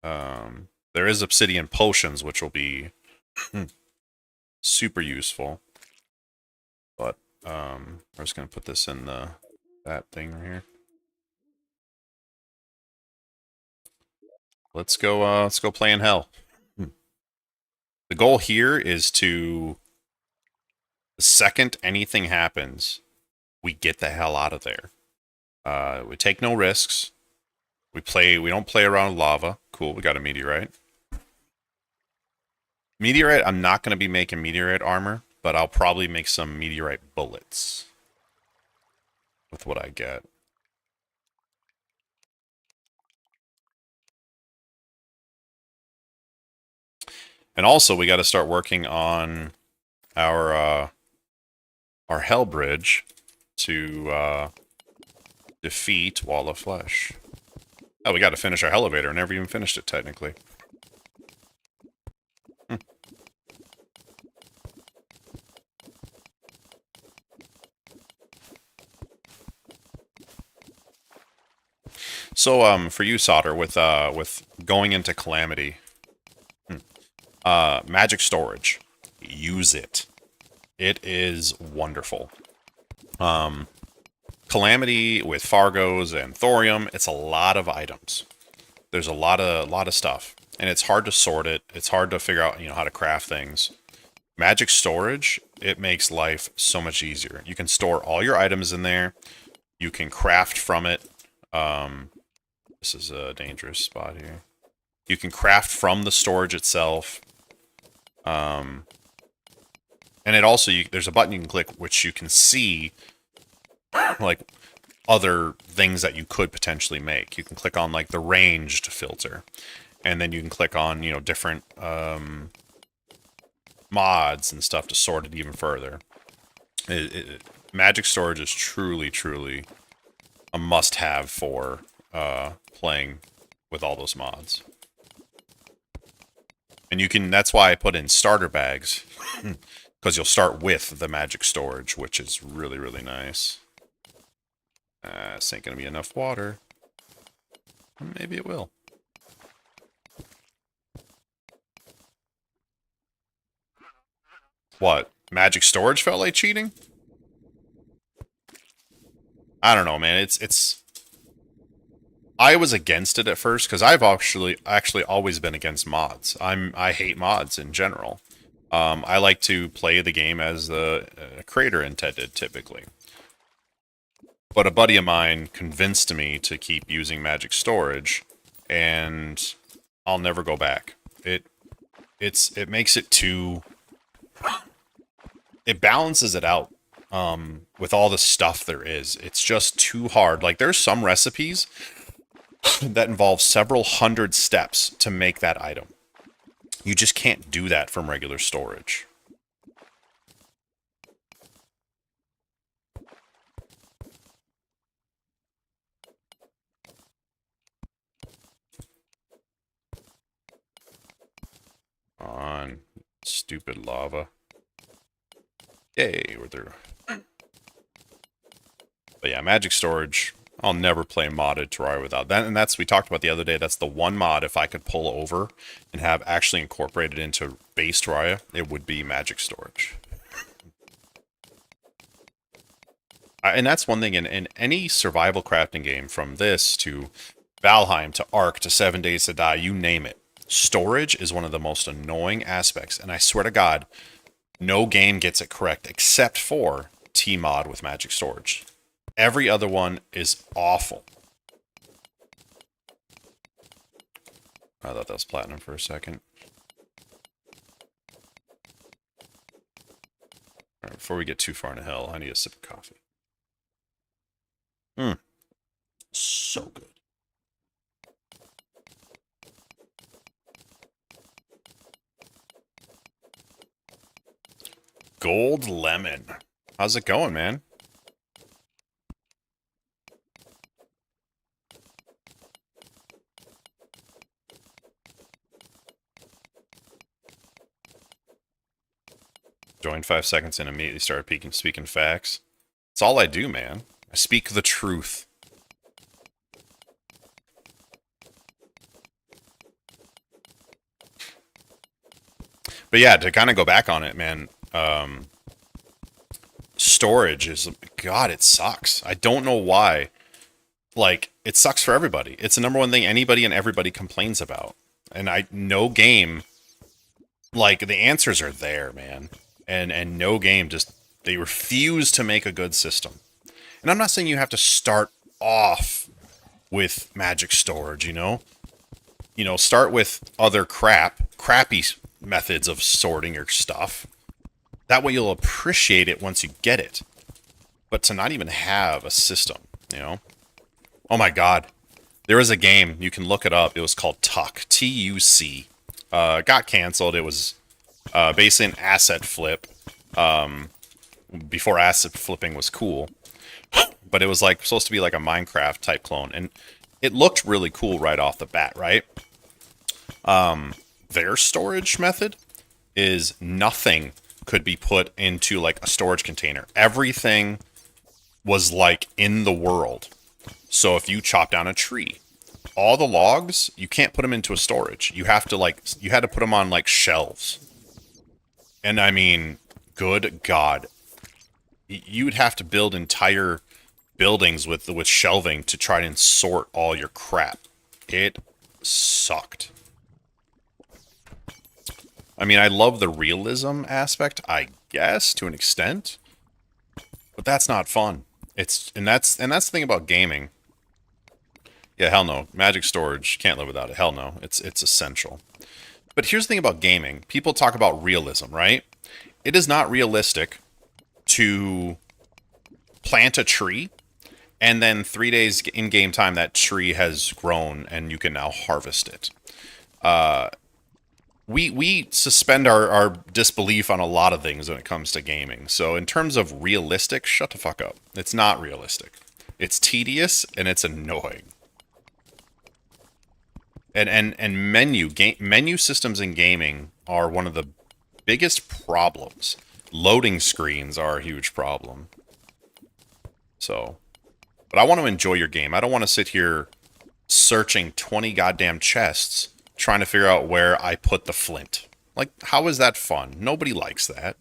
There is Obsidian Potions, which will be super useful. But, we're just going to put this in that thing right here. Let's go play in hell. The goal here is to, the second anything happens, we get the hell out of there. We take no risks. We don't play around with lava. Cool, we got a meteorite. Meteorite, I'm not going to be making meteorite armor, but I'll probably make some meteorite bullets with what I get. And also, we got to start working on our Hell Bridge to defeat Wall of Flesh. Oh, we got to finish our elevator. I never even finished it, technically. So, for you, Solder, with going into Calamity, magic storage, use it. It is wonderful. Calamity with Fargos and Thorium, it's a lot of items. There's a lot of stuff, and it's hard to sort it. It's hard to figure out, you know, how to craft things. Magic storage, it makes life so much easier. You can store all your items in there. You can craft from it. This is a dangerous spot here. You can craft from the storage itself. And it also, there's a button you can click which you can see like other things that you could potentially make. You can click on like the ranged filter, and then you can click on, you know, different mods and stuff to sort it even further. Magic Storage is truly, truly a must-have for playing with all those mods. And you can, that's why I put in starter bags, because you'll start with the Magic Storage, which is really, really nice. This ain't gonna be enough water. Maybe it will. What? Magic Storage felt like cheating? I don't know, man. It's. I was against it at first because I've actually always been against mods. I hate mods in general. I like to play the game as the creator intended, typically. But a buddy of mine convinced me to keep using Magic Storage, and I'll never go back. It makes it too. It balances it out with all the stuff there is. It's just too hard. Like, there's some recipes that involve several hundred steps to make that item. You just can't do that from regular storage. On stupid lava. Yay, we're through. But yeah, Magic Storage, I'll never play modded Terraria without that. And that's, we talked about the other day, that's the one mod if I could pull over and have actually incorporated into base Terraria, it would be Magic Storage. And that's one thing in any survival crafting game, from this to Valheim to Ark to 7 Days to Die, you name it. Storage is one of the most annoying aspects, and I swear to God, no game gets it correct except for T-Mod with Magic Storage. Every other one is awful. I thought that was platinum for a second. All right, before we get too far into hell, I need a sip of coffee. So good. Gold lemon. How's it going, man? Joined 5 seconds and immediately started speaking facts. It's all I do, man. I speak the truth. But yeah, to kind of go back on it, man, storage is, God, it sucks. I don't know why. Like, it sucks for everybody. It's the number one thing anybody and everybody complains about. And no game, like, the answers are there, man. And no game just, they refuse to make a good system. And I'm not saying you have to start off with Magic Storage, you know? You know, start with other crappy methods of sorting your stuff. That way you'll appreciate it once you get it. But to not even have a system, you know? Oh my God. There was a game, you can look it up, it was called Tuck. T-U-C. Got canceled. It was basically an asset flip. Before asset flipping was cool. But it was like supposed to be like a Minecraft type clone. And it looked really cool right off the bat, right? Their storage method is nothing could be put into like a storage container. Everything was like in the world. So if you chop down a tree, all the logs, you can't put them into a storage. You have to you had to put them on like shelves. And I mean, good God, you'd have to build entire buildings with shelving to try and sort all your crap. It sucked. I mean, I love the realism aspect, I guess, to an extent, but that's not fun. That's the thing about gaming. Yeah, hell no. Magic Storage, can't live without it. Hell no. It's essential. But here's the thing about gaming. People talk about realism, right? It is not realistic to plant a tree and then 3 days in game time that tree has grown and you can now harvest it. we suspend our disbelief on a lot of things when it comes to gaming. So in terms of realistic, shut the fuck up. It's not realistic. It's tedious and it's annoying. And menu systems in gaming are one of the biggest problems. Loading screens are a huge problem. So, but I want to enjoy your game. I don't want to sit here searching 20 goddamn chests trying to figure out where I put the flint. Like, how is that fun? Nobody likes that.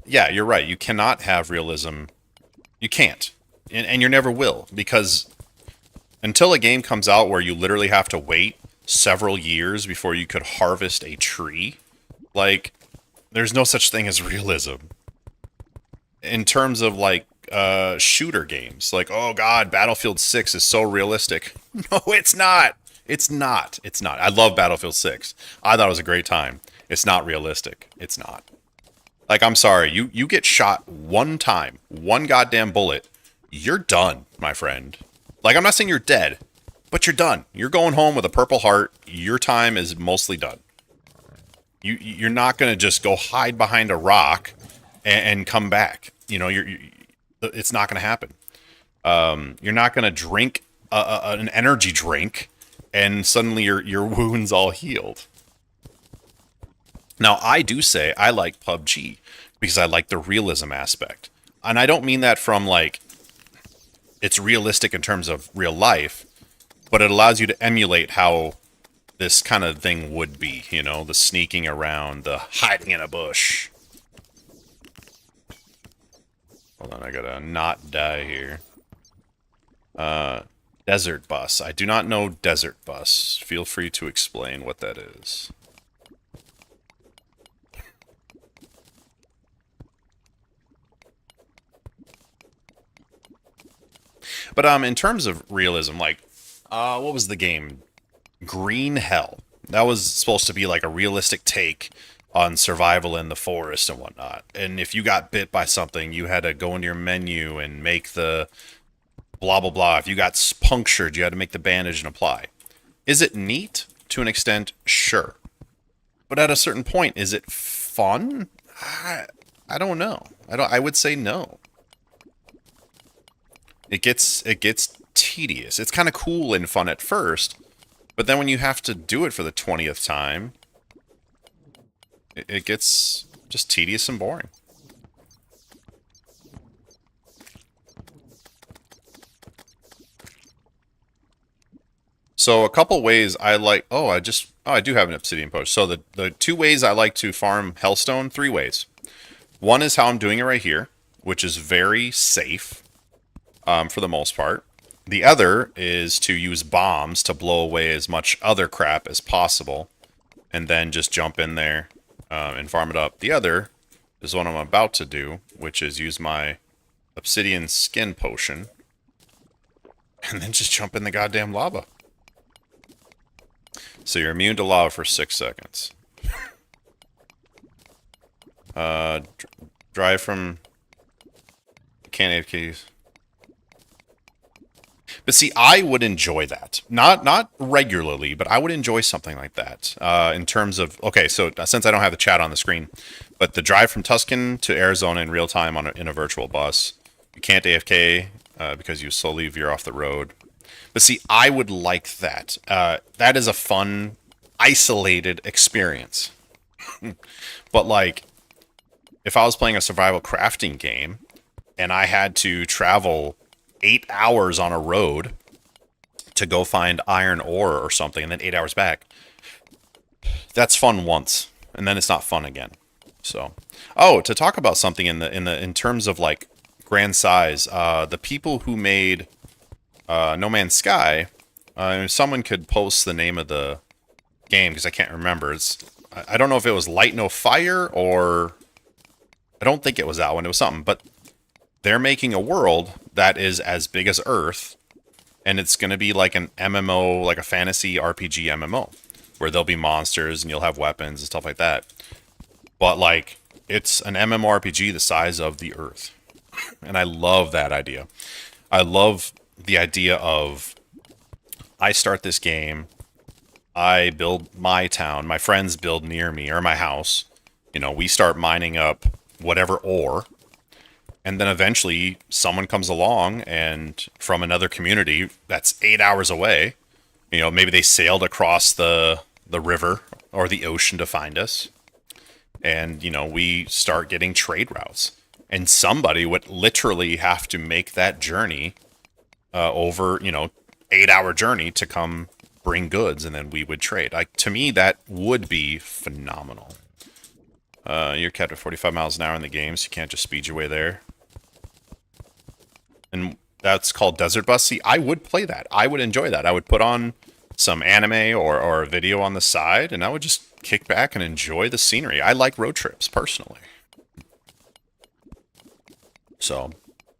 Yeah, you're right. You cannot have realism. You can't. And you never will. Because until a game comes out where you literally have to wait several years before you could harvest a tree, like, there's no such thing as realism. In terms of, like, shooter games. Like, oh god, Battlefield 6 is so realistic. No, it's not. It's not. It's not. I love Battlefield 6. I thought it was a great time. It's not realistic. It's not. Like, I'm sorry, you get shot one time, one goddamn bullet, you're done, my friend. Like, I'm not saying you're dead, but you're done. You're going home with a Purple Heart. Your time is mostly done. You're not going to just go hide behind a rock and come back. You know, it's not going to happen. You're not going to drink an energy drink and suddenly your wound's all healed. Now, I do say I like PUBG because I like the realism aspect. And I don't mean that from, like, it's realistic in terms of real life, but it allows you to emulate how this kind of thing would be, you know, the sneaking around, the hiding in a bush. Hold on, I gotta not die here. Desert bus. I do not know desert bus. Feel free to explain what that is. But in terms of realism, like, what was the game? Green Hell. That was supposed to be like a realistic take on survival in the forest and whatnot. And if you got bit by something, you had to go into your menu and make the blah, blah, blah. If you got punctured, you had to make the bandage and apply. Is it neat? To an extent, sure. But at a certain point, is it fun? I don't know. I would say no. It gets tedious. It's kind of cool and fun at first, but then when you have to do it for the 20th time, it gets just tedious and boring. So a couple ways I like... I do have an obsidian potion. So the two ways I like to farm Hellstone, 3 ways. One is how I'm doing it right here, which is very safe. For the most part. The other is to use bombs to blow away as much other crap as possible, and then just jump in there and farm it up. The other is what I'm about to do, which is use my obsidian skin potion, and then just jump in the goddamn lava. So you're immune to lava for 6 seconds. Drive from... Can't AFKs. But see, I would enjoy that. Not regularly, but I would enjoy something like that. In terms of... Okay, so since I don't have the chat on the screen, but the drive from Tuscan to Arizona in real time in a virtual bus. You can't AFK because you slowly veer off the road. But see, I would like that. That is a fun, isolated experience. But like, if I was playing a survival crafting game, and I had to travel 8 hours on a road to go find iron ore or something, and then 8 hours back. That's fun once, and then it's not fun again. So, to talk about something in terms of like grand size, the people who made No Man's Sky, someone could post the name of the game because I can't remember. I don't know if it was Light No Fire or I don't think it was that one. It was something, but they're making a world that is as big as Earth, and it's going to be like an MMO, like a fantasy RPG MMO, where there'll be monsters and you'll have weapons and stuff like that. But like, it's an MMORPG the size of the Earth. And I love that idea. I love the idea of I start this game, I build my town, my friends build near me, or my house. You know, we start mining up whatever ore, and then eventually someone comes along and from another community that's 8 hours away, you know, maybe they sailed across the river or the ocean to find us. And, you know, we start getting trade routes. And somebody would literally have to make that journey over, you know, 8 hour journey to come bring goods, and then we would trade. Like, to me, that would be phenomenal. You're capped at 45 miles an hour in the game, so you can't just speed your way there. And that's called Desert Bus. See, I would play that. I would enjoy that. I would put on some anime or a video on the side, and I would just kick back and enjoy the scenery. I like road trips, personally. So,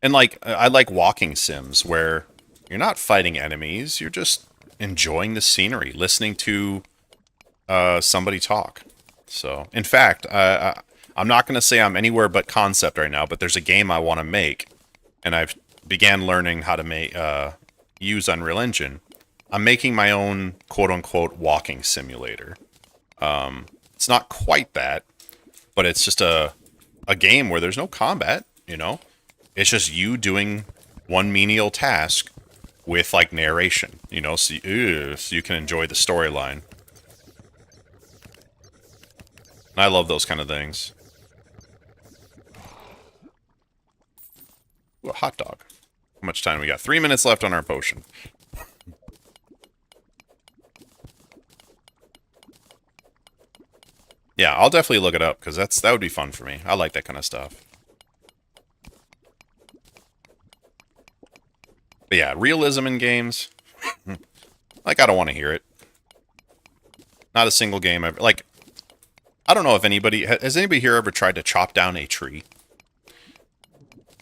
and like, I like walking sims where you're not fighting enemies, you're just enjoying the scenery, listening to somebody talk. So, in fact, I'm not going to say I'm anywhere but concept right now, but there's a game I want to make, and I've began learning how to make use Unreal Engine. I'm making my own quote-unquote walking simulator. It's not quite that, but it's just a game where there's no combat, you know? It's just you doing one menial task with, like, narration, you know, so you can enjoy the storyline. I love those kind of things. Ooh, a hot dog. How much time we got? 3 minutes left on our potion. Yeah, I'll definitely look it up, because that would be fun for me. I like that kind of stuff. But yeah, realism in games. Like, I don't want to hear it. Not a single game ever. Like, I don't know if anybody... Has anybody here ever tried to chop down a tree?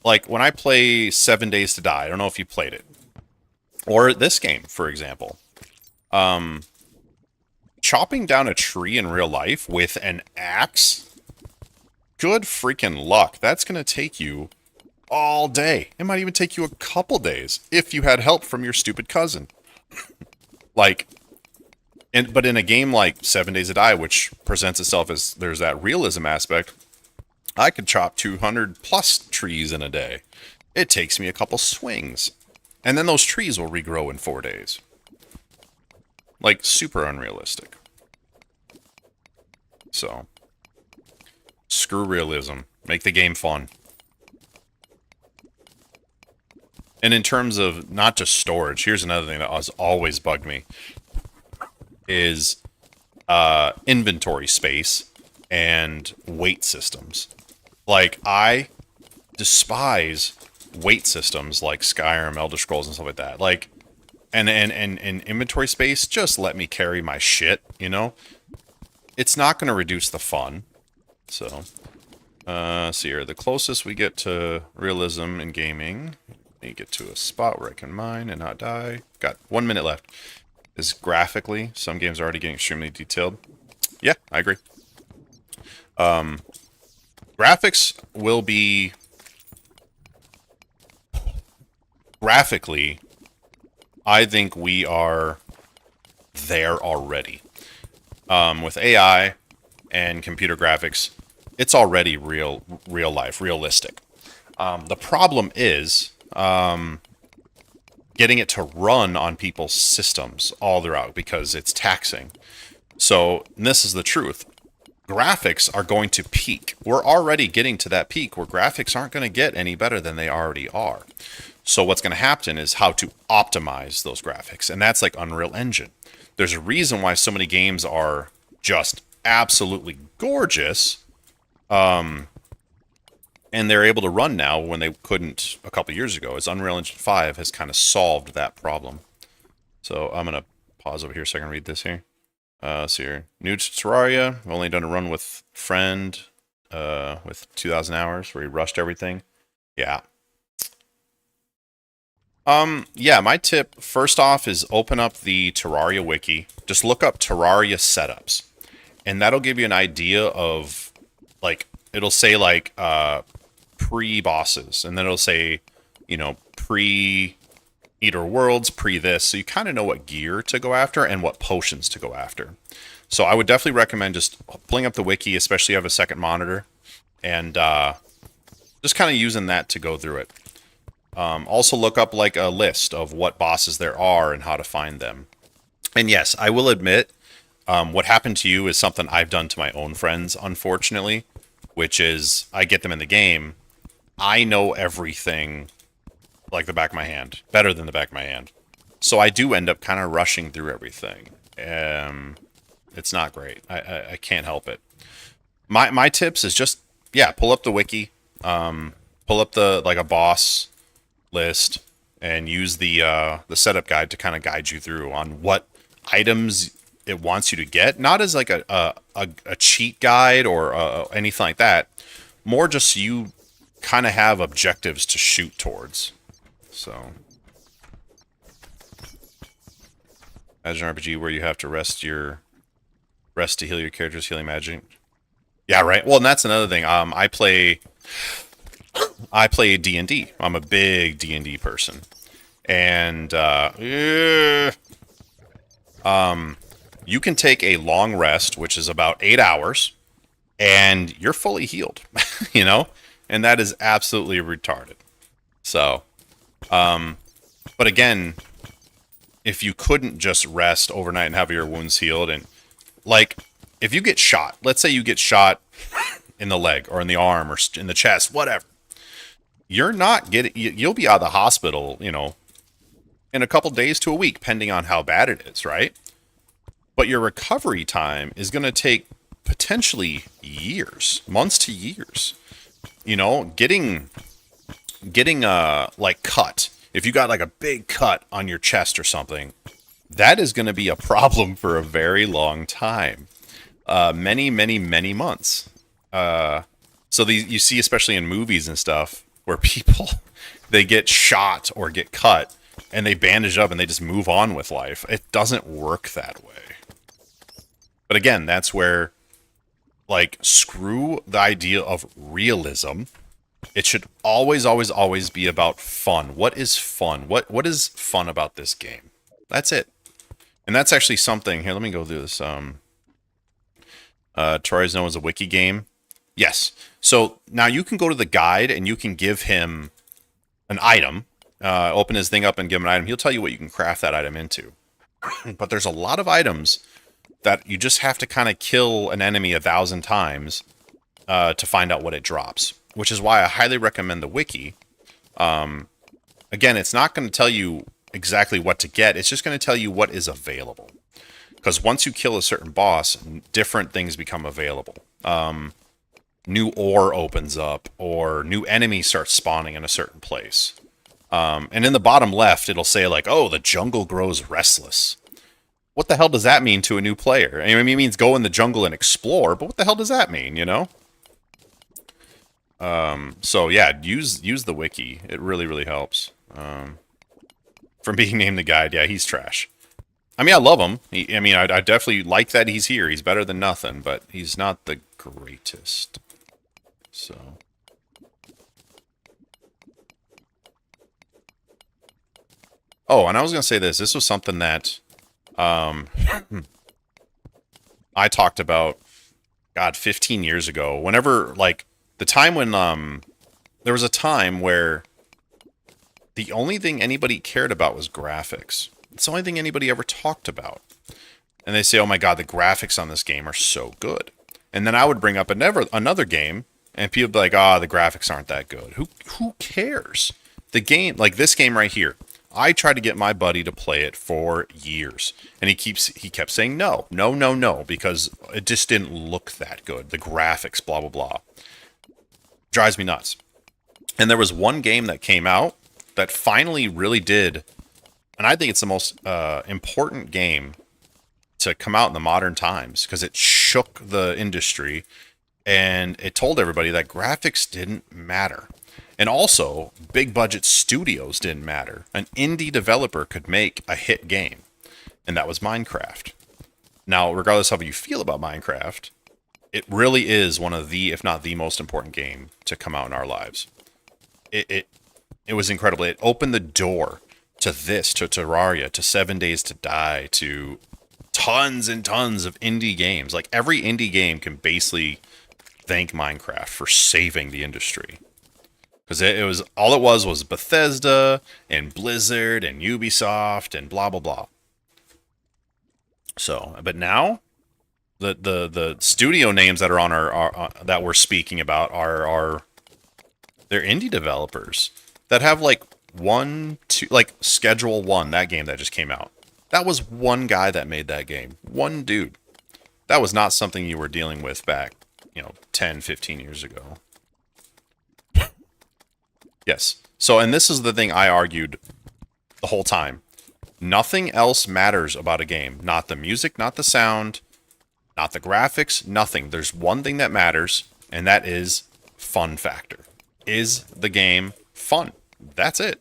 Like, when I play 7 Days to Die, I don't know if you played it. Or this game, for example. Chopping down a tree in real life with an axe? Good freaking luck. That's going to take you all day. It might even take you a couple days if you had help from your stupid cousin. Like, but in a game like 7 Days to Die, which presents itself as there's that realism aspect, I could chop 200 plus trees in a day. It takes me a couple swings. And then those trees will regrow in 4 days. Like, super unrealistic. So, screw realism. Make the game fun. And in terms of not just storage, here's another thing that has always bugged me. Is inventory space and weight systems. Like, I despise weight systems like Skyrim, Elder Scrolls, and stuff like that. Like, and inventory space, just let me carry my shit, you know? It's not going to reduce the fun. So, see here. The closest we get to realism in gaming, let me get to a spot where I can mine and not die. Got 1 minute left. Is graphically, some games are already getting extremely detailed. Yeah, I agree. Graphics will be... Graphically, I think we are there already. With AI and computer graphics, it's already real life, realistic. The problem is getting it to run on people's systems all throughout, because it's taxing. So, and this is the truth. Graphics are going to peak. We're already getting to that peak where graphics aren't going to get any better than they already are. So what's going to happen is how to optimize those graphics. And that's like Unreal Engine. There's a reason why so many games are just absolutely gorgeous. And they're able to run now when they couldn't a couple years ago. As Unreal Engine 5 has kind of solved that problem. So I'm going to pause over here so I can read this here. So here, new to Terraria. I've only done a run with friend with 2,000 hours where he rushed everything. Yeah. Yeah, my tip, first off, is open up the Terraria wiki. Just look up Terraria setups. And that'll give you an idea of, like, it'll say, like, pre-bosses. And then it'll say, you know, pre Eater Worlds, pre this, so you kind of know what gear to go after and what potions to go after. So I would definitely recommend just pulling up the wiki, especially if you have a second monitor, and just kind of using that to go through it. Also look up like a list of what bosses there are and how to find them. And yes, I will admit, what happened to you is something I've done to my own friends, unfortunately, which is I get them in the game. I know everything like the back of my hand, better than the back of my hand. So I do end up kind of rushing through everything. It's not great. I can't help it. My tips is just, yeah, pull up the wiki, pull up the like a boss list, and use the setup guide to kind of guide you through on what items it wants you to get. Not as like a cheat guide or anything like that. More just so you kind of have objectives to shoot towards. So, as an RPG where you have to rest to heal your character's healing magic. Yeah, right. Well, and that's another thing. I play D&D. I'm a big D&D person, and you can take a long rest, which is about 8 hours, and you're fully healed. You know, and that is absolutely retarded. So, but again, if you couldn't just rest overnight and have your wounds healed, and like if you get shot, let's say you get shot in the leg or in the arm or in the chest, whatever, you're not getting, you'll be out of the hospital, you know, in a couple days to a week, depending on how bad it is, right? But your recovery time is going to take potentially years, months to years. You know, getting like cut. If you got like a big cut on your chest or something, that is going to be a problem for a very long time. Many months. So you see, especially in movies and stuff, where people, they get shot or get cut and they bandage up and they just move on with life. It doesn't work that way. But again, that's where, like, screw the idea of realism. It should always be about fun. What is fun? What is fun about this game? That's it. And that's actually something. Here, let me go through this. Terraria is known as a wiki game. Yes. So now you can go to the guide and you can give him an item. Open his thing up and give him an item. He'll tell you what you can craft that item into. But there's a lot of items that you just have to kind of kill an enemy 1,000 times to find out what it drops. Which is why I highly recommend the wiki. Again, it's not going to tell you exactly what to get. It's just going to tell you what is available. Because once you kill a certain boss, different things become available. New ore opens up, or new enemies start spawning in a certain place. And in the bottom left, it'll say like, oh, the jungle grows restless. What the hell does that mean to a new player? I mean, it means go in the jungle and explore, but what the hell does that mean, you know? So yeah, use the wiki. It really helps. From being named the guide, yeah, he's trash. I mean, I love him. I definitely like that he's here. He's better than nothing, but he's not the greatest. So. Oh, and I was gonna say this. This was something that, I talked about, God, 15 years ago. Whenever, like, the time when, there was a time where the only thing anybody cared about was graphics. It's the only thing anybody ever talked about. And they say, oh my God, the graphics on this game are so good. And then I would bring up another game, and people would be like, the graphics aren't that good. Who cares? The game, like this game right here, I tried to get my buddy to play it for years. And he kept saying no, because it just didn't look that good. The graphics, blah, blah, blah. Drives me nuts. And there was one game that came out that finally really did, and I think it's the most important game to come out in the modern times, because it shook the industry and it told everybody that graphics didn't matter. And also, big budget studios didn't matter. An indie developer could make a hit game, and that was Minecraft. Now, regardless of how you feel about Minecraft, it really is one of the, if not the most important game to come out in our lives. It was incredible. It opened the door to this, to Terraria, to 7 Days to Die, to tons and tons of indie games. Like every indie game can basically thank Minecraft for saving the industry. Because it was all it was Bethesda and Blizzard and Ubisoft and blah blah blah. So, but now the studio names that are on our that we're speaking about are they're indie developers that have like like Schedule 1, that game that just came out. That was one guy that made that game. One dude. That was not something you were dealing with back, 10, 15 years ago. Yes. So, and this is the thing I argued the whole time. Nothing else matters about a game. Not the music, not the sound, not the graphics, nothing. There's one thing that matters, and that is fun factor. Is the game fun? That's it.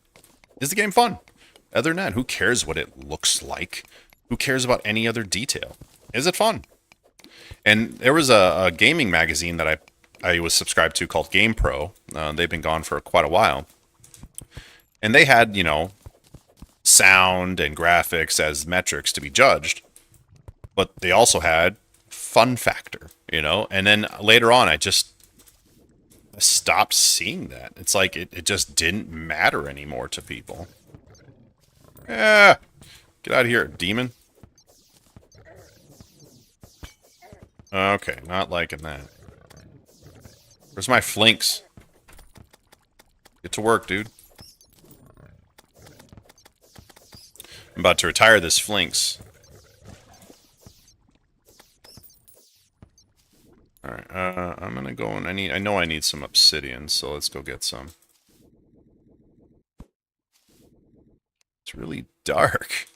Is the game fun? Other than that, who cares what it looks like? Who cares about any other detail? Is it fun? And there was a gaming magazine that I was subscribed to called GamePro. They've been gone for quite a while. And they had, sound and graphics as metrics to be judged. But they also had fun factor, And then later on, I stopped seeing that. It's like it just didn't matter anymore to people. Yeah, get out of here, demon. Okay, not liking that. Where's my flinks? Get to work, dude. I'm about to retire this flinks. Alright, I'm gonna go and I know I need some obsidian, so let's go get some. It's really dark.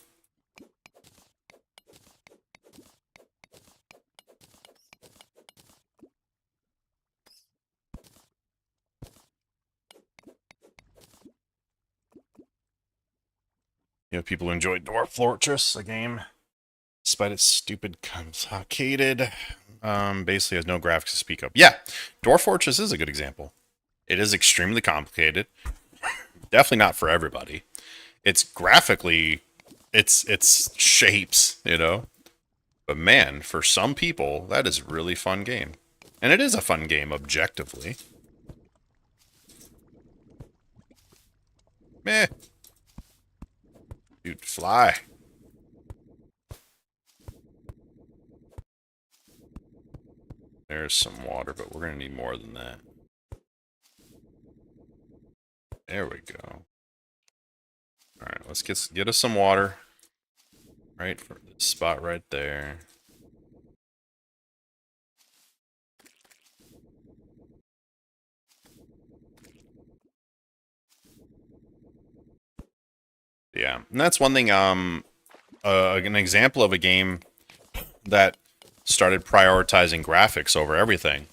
People who enjoy Dwarf Fortress, a game, despite its stupid complicated, basically has no graphics to speak of. Yeah, Dwarf Fortress is a good example. It is extremely complicated. Definitely not for everybody. It's graphically, it's shapes, But man, for some people, that is a really fun game. And it is a fun game, objectively. Meh. Dude, fly. There's some water, but we're going to need more than that. There we go. Alright, let's get us some water. Right for this spot right there. Yeah, and that's one thing, an example of a game that started prioritizing graphics over everything.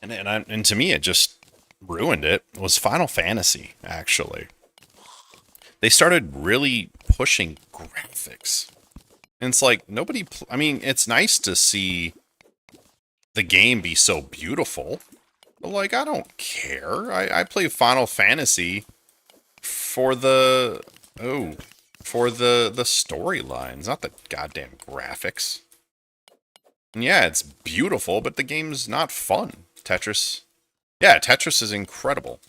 And to me, it just ruined it, was Final Fantasy, actually. They started really pushing graphics. And it's like, I mean, it's nice to see the game be so beautiful. But, like, I don't care. I play Final Fantasy for the storylines, not the goddamn graphics. And yeah, it's beautiful, but the game's not fun. Tetris is incredible.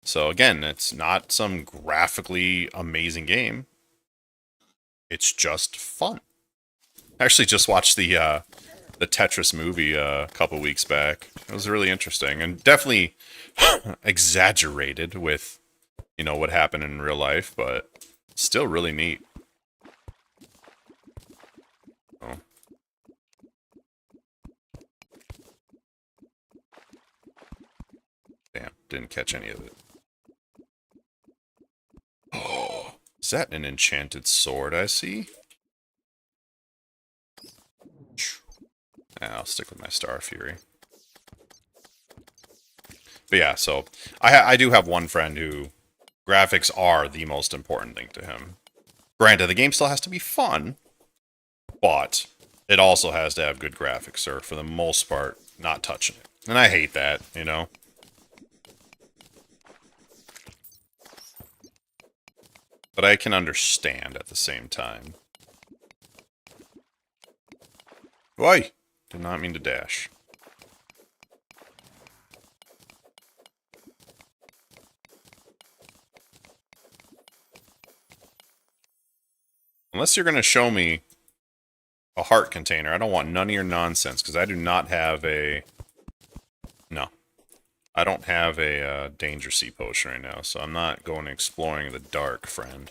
So again, it's not some graphically amazing game. It's just fun. I actually just watched the Tetris movie a couple weeks back. It was really interesting and definitely exaggerated with, what happened in real life, but still really neat. Oh. Damn, didn't catch any of it. Oh, is that an enchanted sword I see? I'll stick with my Star Fury. But yeah, so I do have one friend who graphics are the most important thing to him. Granted, the game still has to be fun, but it also has to have good graphics, or for the most part, not touching it. And I hate that, but I can understand at the same time. Oi! Did not mean to dash. Unless you're going to show me a heart container, I don't want none of your nonsense, because I do not have a... No. I don't have a danger sea potion right now, so I'm not going exploring the dark, friend.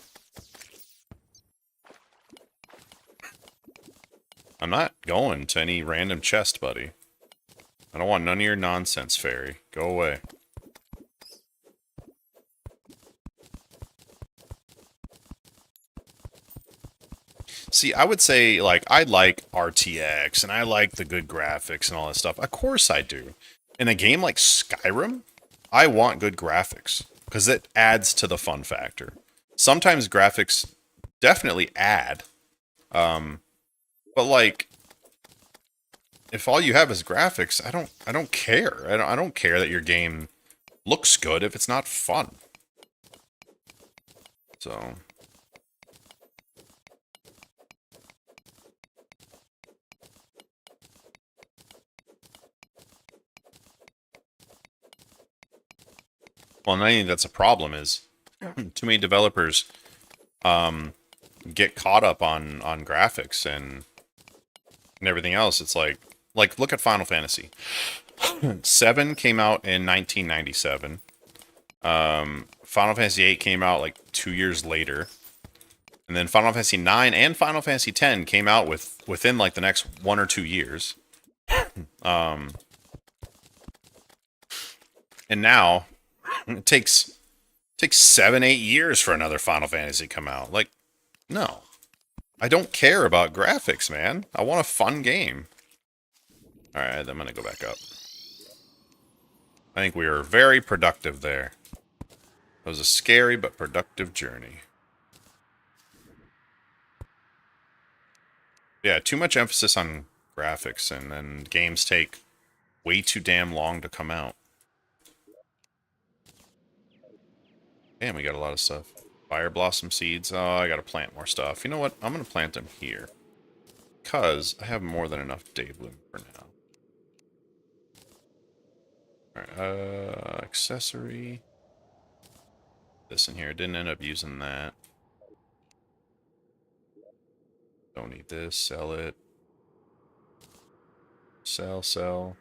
I'm not going to any random chest, buddy. I don't want none of your nonsense, fairy. Go away. See, I would say, like, I like RTX, and I like the good graphics and all that stuff. Of course I do. In a game like Skyrim, I want good graphics, because it adds to the fun factor. Sometimes graphics definitely add. But, like, if all you have is graphics, I don't care. I don't care that your game looks good if it's not fun. So... Well, and I think that's a problem is too many developers get caught up on graphics and everything else. It's like look at Final Fantasy. 7 came out in 1997. Final Fantasy 8 came out like 2 years later. And then Final Fantasy 9 and Final Fantasy 10 came out within like the next 1 or 2 years. And now it takes 7-8 years for another Final Fantasy to come out. Like, no. I don't care about graphics, man. I want a fun game. Alright, I'm gonna go back up. I think we were very productive there. It was a scary but productive journey. Yeah, too much emphasis on graphics, and then games take way too damn long to come out. Damn, we got a lot of stuff. Fire blossom seeds. Oh, I gotta plant more stuff. You know what? I'm gonna plant them here. Because I have more than enough day bloom for now. Alright, accessory. This in here. Didn't end up using that. Don't need this. Sell it. Sell, sell.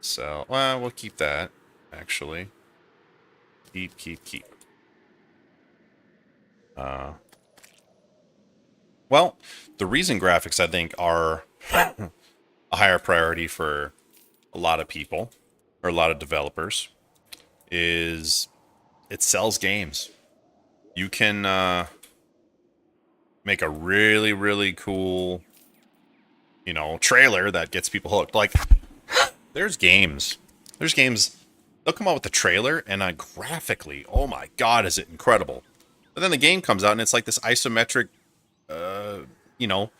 Sell. Well, we'll keep that, actually. Keep. Well, the reason graphics, I think, are a higher priority for a lot of people, or a lot of developers, is it sells games. You can make a really, really cool, you know, trailer that gets people hooked. Like, there's games, they'll come out with the trailer, and graphically, oh my god, is it incredible. But then the game comes out, and it's like this isometric, you know,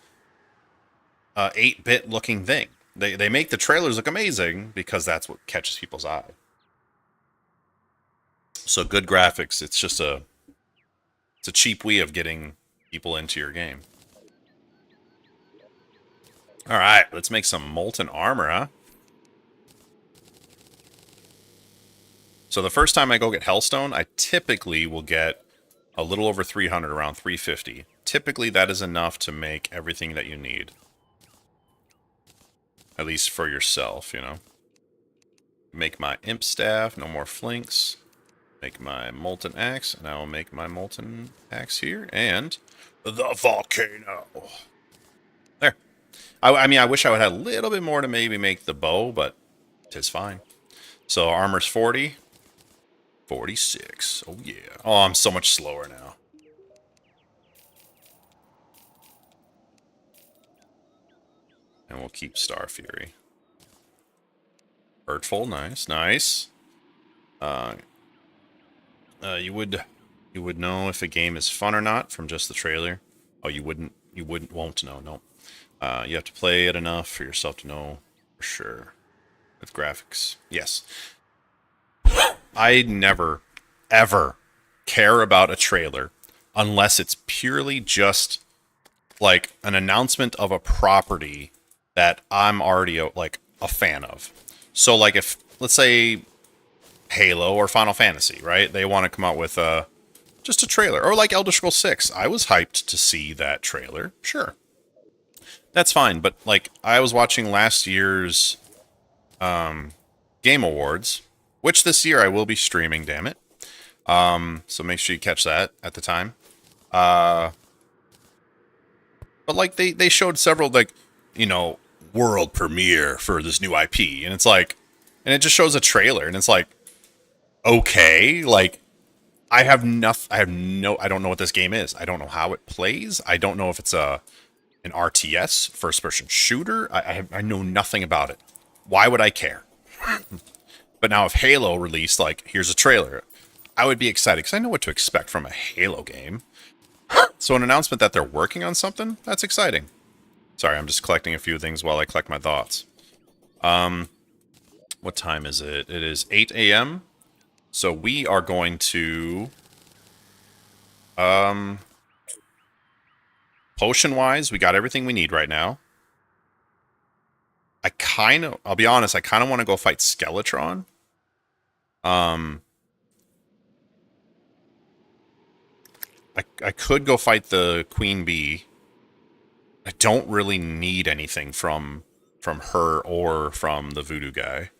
8-bit looking thing. They make the trailers look amazing because that's what catches people's eye. So good graphics, it's just a cheap way of getting people into your game. Alright, let's make some molten armor, huh? So the first time I go get Hellstone, I typically will get a little over 300, around 350. Typically that is enough to make everything that you need. At least for yourself, you know. Make my imp staff, no more flinks. Make my molten axe, and I will make my molten axe here, and the volcano. There. I mean, I wish I would have a little bit more to maybe make the bow, but 'tis fine. So armor's 40. 46. Oh, yeah. Oh, I'm so much slower now. And we'll keep Star Fury. Hurtful, nice, nice. You would know if a game is fun or not from just the trailer. Oh, won't know, no. You have to play it enough for yourself to know for sure. With graphics, yes. I never, ever care about a trailer unless it's purely just like an announcement of a property that I'm already like a fan of. So like if let's say Halo or Final Fantasy, right? They want to come out with just a trailer, or like Elder Scrolls 6. I was hyped to see that trailer. Sure, that's fine. But like I was watching last year's Game Awards, which this year I will be streaming. Damn it! So make sure you catch that at the time. But like they showed several like world premiere for this new IP, and it's like, and it just shows a trailer, and it's like, okay, like I have nothing. I don't know what this game is. I don't know how it plays. I don't know if it's an RTS first person shooter. I know nothing about it. Why would I care? But now if Halo released, like, here's a trailer, I would be excited because I know what to expect from a Halo game. So an announcement that they're working on something, that's exciting. Sorry, I'm just collecting a few things while I collect my thoughts. What time is it? It is 8 a.m. So we are going to... Potion-wise, we got everything we need right now. I'll be honest, I kind of want to go fight Skeletron. I could go fight the Queen Bee. I don't really need anything from her or from the voodoo guy.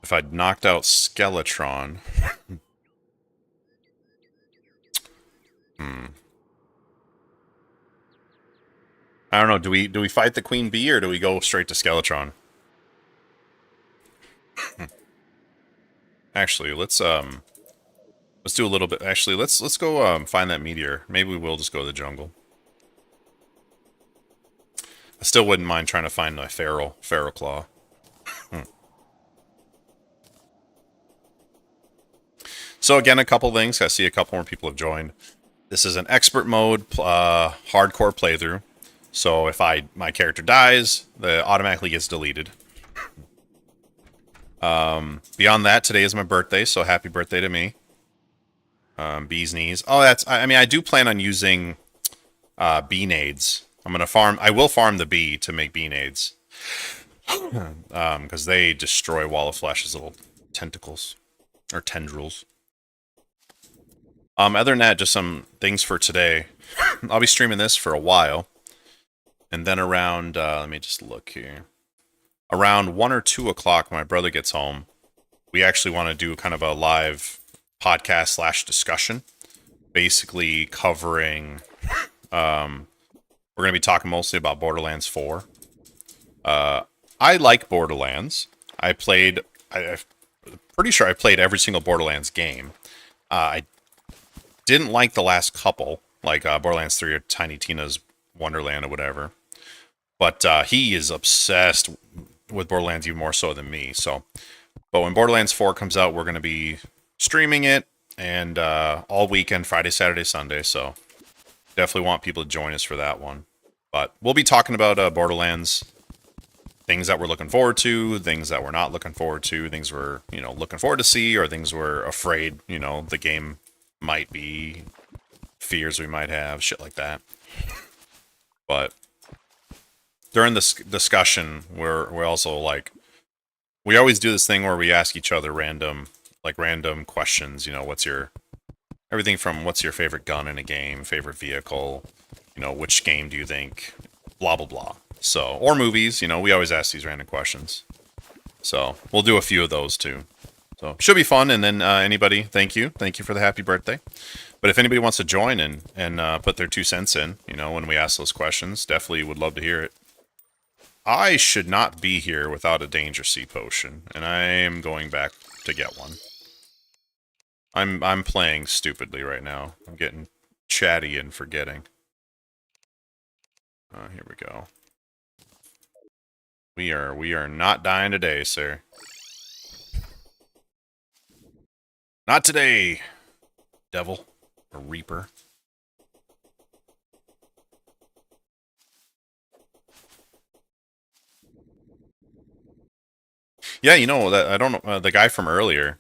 If I'd knocked out Skeletron... I don't know, do we fight the Queen Bee or do we go straight to Skeletron? Actually, let's do a little bit. Actually, let's go find that meteor. Maybe we will just go to the jungle. I still wouldn't mind trying to find my feral claw. So again, a couple things. I see a couple more people have joined. This is an expert mode, hardcore playthrough. So if my character dies, it automatically gets deleted. Beyond that, today is my birthday, so happy birthday to me. Bee's knees. Oh, I mean, I do plan on using bee nades. I will farm the bee to make bee nades. Because they destroy Wall of Flesh's little tentacles. Or tendrils. Other than that, just some things for today. I'll be streaming this for a while. And then around, let me just look here. Around 1 or 2 o'clock when my brother gets home, we actually want to do kind of a live podcast / discussion. Basically covering, we're going to be talking mostly about Borderlands 4. I like Borderlands. I'm pretty sure I played every single Borderlands game. I didn't like the last couple, like Borderlands 3 or Tiny Tina's Wonderland or whatever. But he is obsessed with Borderlands even more so than me. But when Borderlands 4 comes out, we're going to be streaming it and all weekend, Friday, Saturday, Sunday. So definitely want people to join us for that one. But we'll be talking about Borderlands, things that we're looking forward to, things that we're not looking forward to, things we're looking forward to see, or things we're afraid the game might be, fears we might have, shit like that. But during this discussion, we're also like, we always do this thing where we ask each other random questions. What's your favorite gun in a game, favorite vehicle, which game do you think, blah, blah, blah. So, or movies, we always ask these random questions. So we'll do a few of those too. So should be fun. And then anybody, thank you for the happy birthday. But if anybody wants to join and put their 2 cents in, when we ask those questions, definitely would love to hear it. I should not be here without a Danger Sea potion, and I am going back to get one. I'm playing stupidly right now. I'm getting chatty and forgetting. Here we go. We are not dying today, sir. Not today, devil or reaper. Yeah, that I don't know the guy from earlier.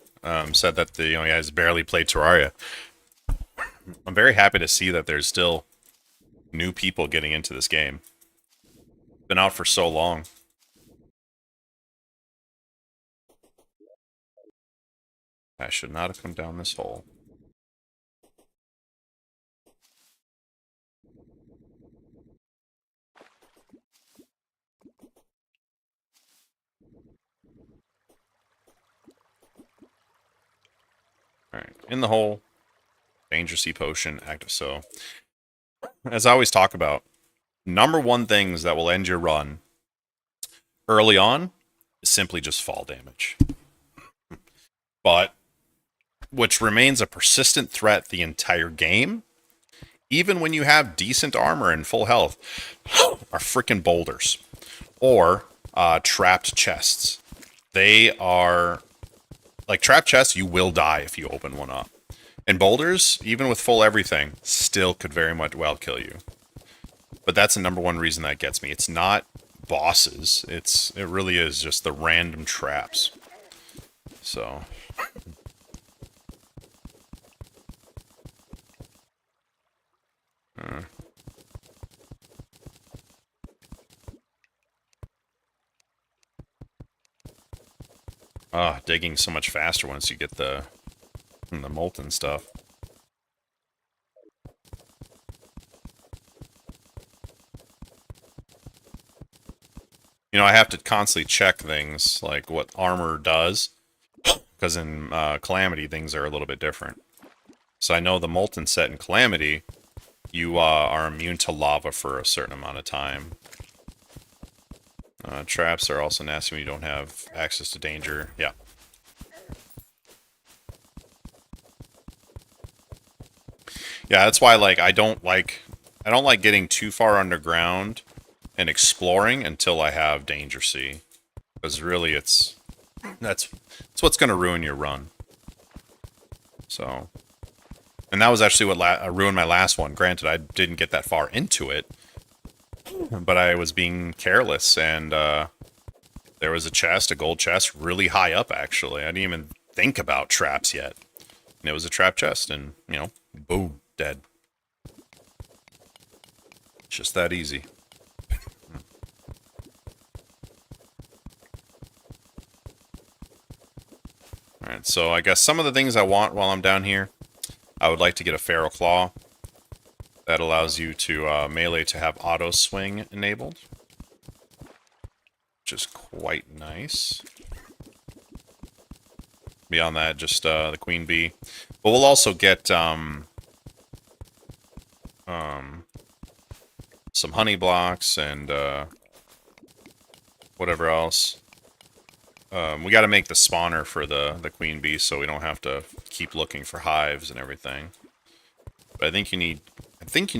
said that he has barely played Terraria. I'm very happy to see that there's still new people getting into this game. Been out for so long. I should not have come down this hole. Alright, in the hole. Danger Sea Potion, active. So, as I always talk about, number one things that will end your run early on is simply just fall damage. But, which remains a persistent threat the entire game, even when you have decent armor and full health, are freaking boulders. Or trapped chests. They are... Like, trapped chests, you will die if you open one up. And boulders, even with full everything, still could very much well kill you. But that's the number one reason that gets me. It's not bosses. It really is just the random traps. So... digging so much faster once you get the molten stuff. You know, I have to constantly check things, like what armor does, because in Calamity, things are a little bit different. So I know the molten set in Calamity, you are immune to lava for a certain amount of time. Traps are also nasty when you don't have access to danger. Yeah. Yeah, that's why I don't like getting too far underground and exploring until I have Danger Sea. Because really it's what's going to ruin your run. So, and that was actually what ruined my last one. Granted, I didn't get that far into it, but I was being careless, and there was a gold chest, really high up, actually. I didn't even think about traps yet. And it was a trap chest, and, boom, dead. It's just that easy. Alright, so I guess some of the things I want while I'm down here, I would like to get a Feral Claw. That allows you to melee to have auto swing enabled, which is quite nice. Beyond that, just the Queen Bee. But we'll also get some honey blocks and whatever else. We got to make the spawner for the Queen Bee, so we don't have to keep looking for hives and everything. But I think you need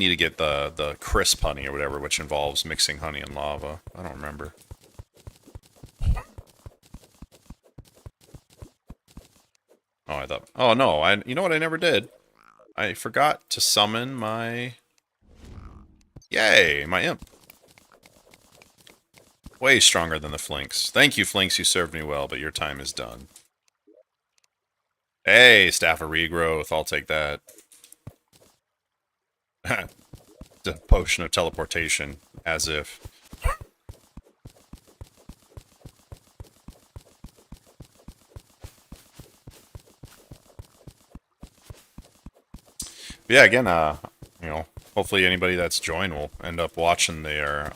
to get the crisp honey or whatever, which involves mixing honey and lava. I don't remember. Oh, I thought... Oh, no. You know what I never did? I forgot to summon my... Yay! My imp. Way stronger than the Flinks. Thank you, Flinks. You served me well, but your time is done. Hey, Staff of Regrowth. I'll take that. The Potion of Teleportation. As if... But yeah, again, hopefully anybody that's joined will end up watching their,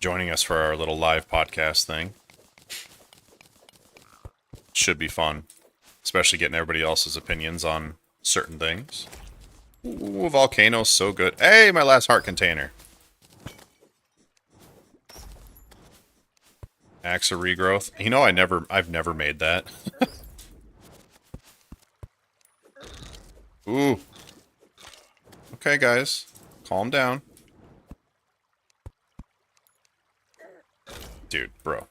joining us for our little live podcast thing. Should be fun. Especially getting everybody else's opinions on certain things. Ooh, Volcano's so good. Hey, my last heart container. Axe of Regrowth. You know, I've never made that. Ooh. Okay, guys. Calm down. Dude, bro.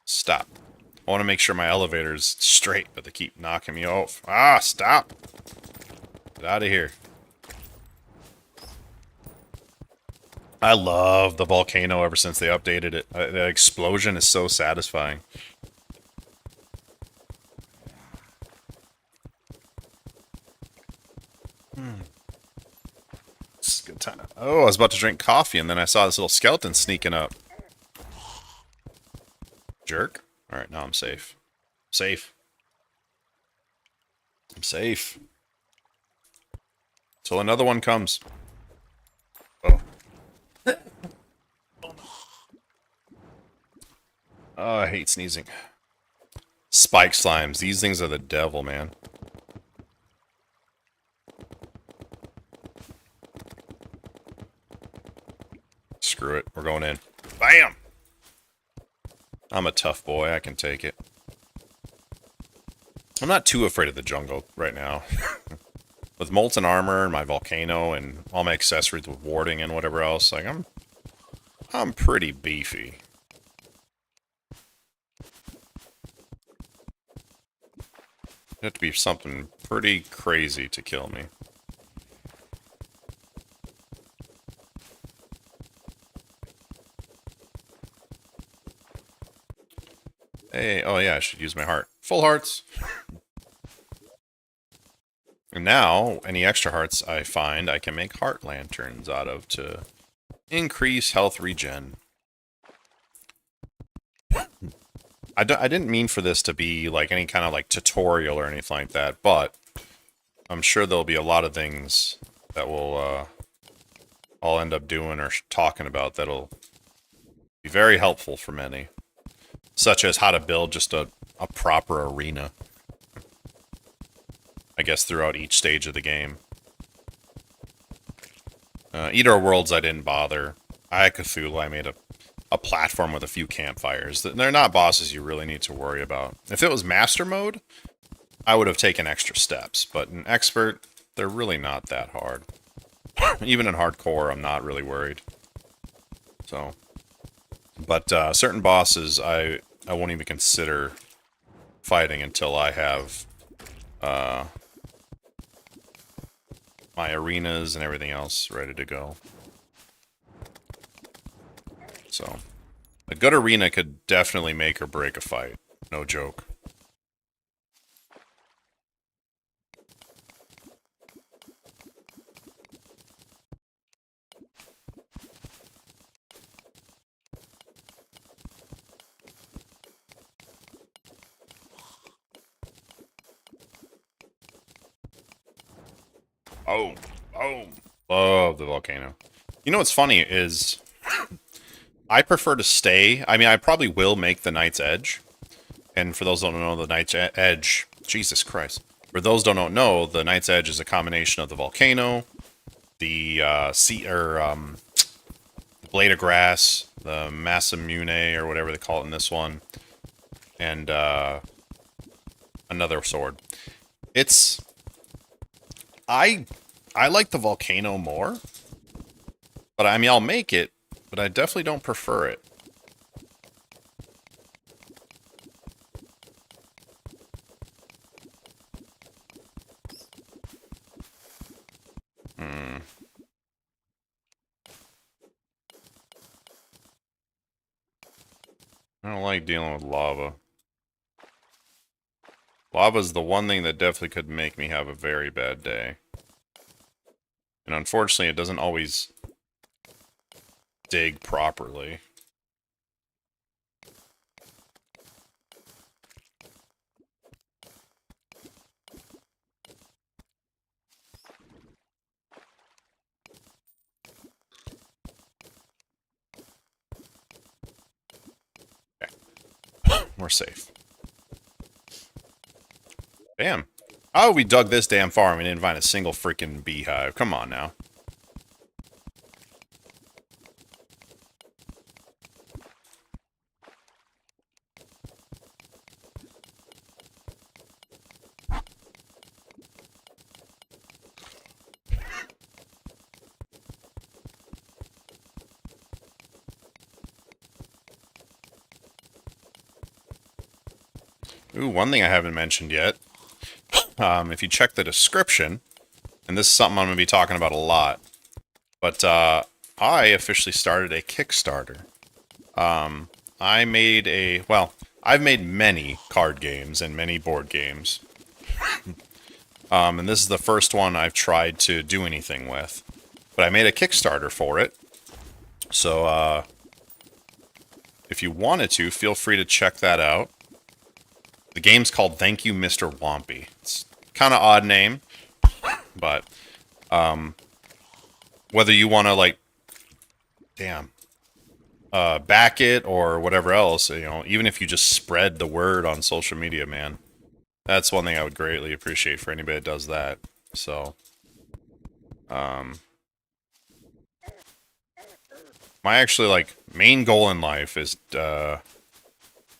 Stop. I want to make sure my elevator's straight, but they keep knocking me off. Ah, stop. Get out of here. I love the volcano ever since they updated it. The explosion is so satisfying. good time. Oh, I was about to drink coffee, and then I saw this little skeleton sneaking up. Jerk. Alright, now I'm safe. Safe. I'm safe. Till another one comes. Oh. Oh, I hate sneezing. Spike slimes. These things are the devil, man. Screw it. We're going in. Bam! I'm a tough boy. I can take it. I'm not too afraid of the jungle right now. With molten armor and my volcano and all my accessories with warding and whatever else, like I'm pretty beefy. You have to be something pretty crazy to kill me. Hey, oh yeah, I should use my heart. Full hearts! And now, any extra hearts I find, I can make heart lanterns out of to increase health regen. I didn't mean for this to be like any kind of like tutorial or anything like that, but I'm sure there'll be a lot of things that will I'll end up doing or talking about that'll be very helpful for many. Such as how to build just a proper arena. I guess throughout each stage of the game. Eater Worlds I didn't bother. I had Cthulhu, I made a platform with a few campfires. They're not bosses you really need to worry about. If it was Master Mode, I would have taken extra steps. But in Expert, they're really not that hard. Even in Hardcore, I'm not really worried. So, but certain bosses I won't even consider fighting until I have my arenas and everything else ready to go. So, a good arena could definitely make or break a fight. No joke. Oh, love the volcano. You know what's funny is I prefer to stay. I mean, I probably will make the Knight's Edge. And for those who don't know, the Knight's Edge, Jesus Christ. For those who don't know, the Knight's Edge is a combination of the volcano, the the blade of grass, the Masamune or whatever they call it in this one, and another sword. It's I like the volcano more, but I mean I'll make it, but I definitely don't prefer it. I don't like dealing with lava. Lava's the one thing that definitely could make me have a very bad day. And unfortunately, it doesn't always dig properly. Okay. We're safe. Damn. Oh, we dug this damn far and we didn't find a single freaking beehive. Come on now. Ooh, one thing I haven't mentioned yet. If you check the description, and this is something I'm going to be talking about a lot, but I officially started a Kickstarter. I made I've made many card games and many board games. And this is the first one I've tried to do anything with. but I made a Kickstarter for it. So if you wanted to, feel free to check that out. The game's called Thank You, Mr. Whompy. It's kind of odd name, but whether you want to like, back it or whatever else, you know, even if you just spread the word on social media, man, that's one thing I would greatly appreciate for anybody that does that. So, my actually like main goal in life is to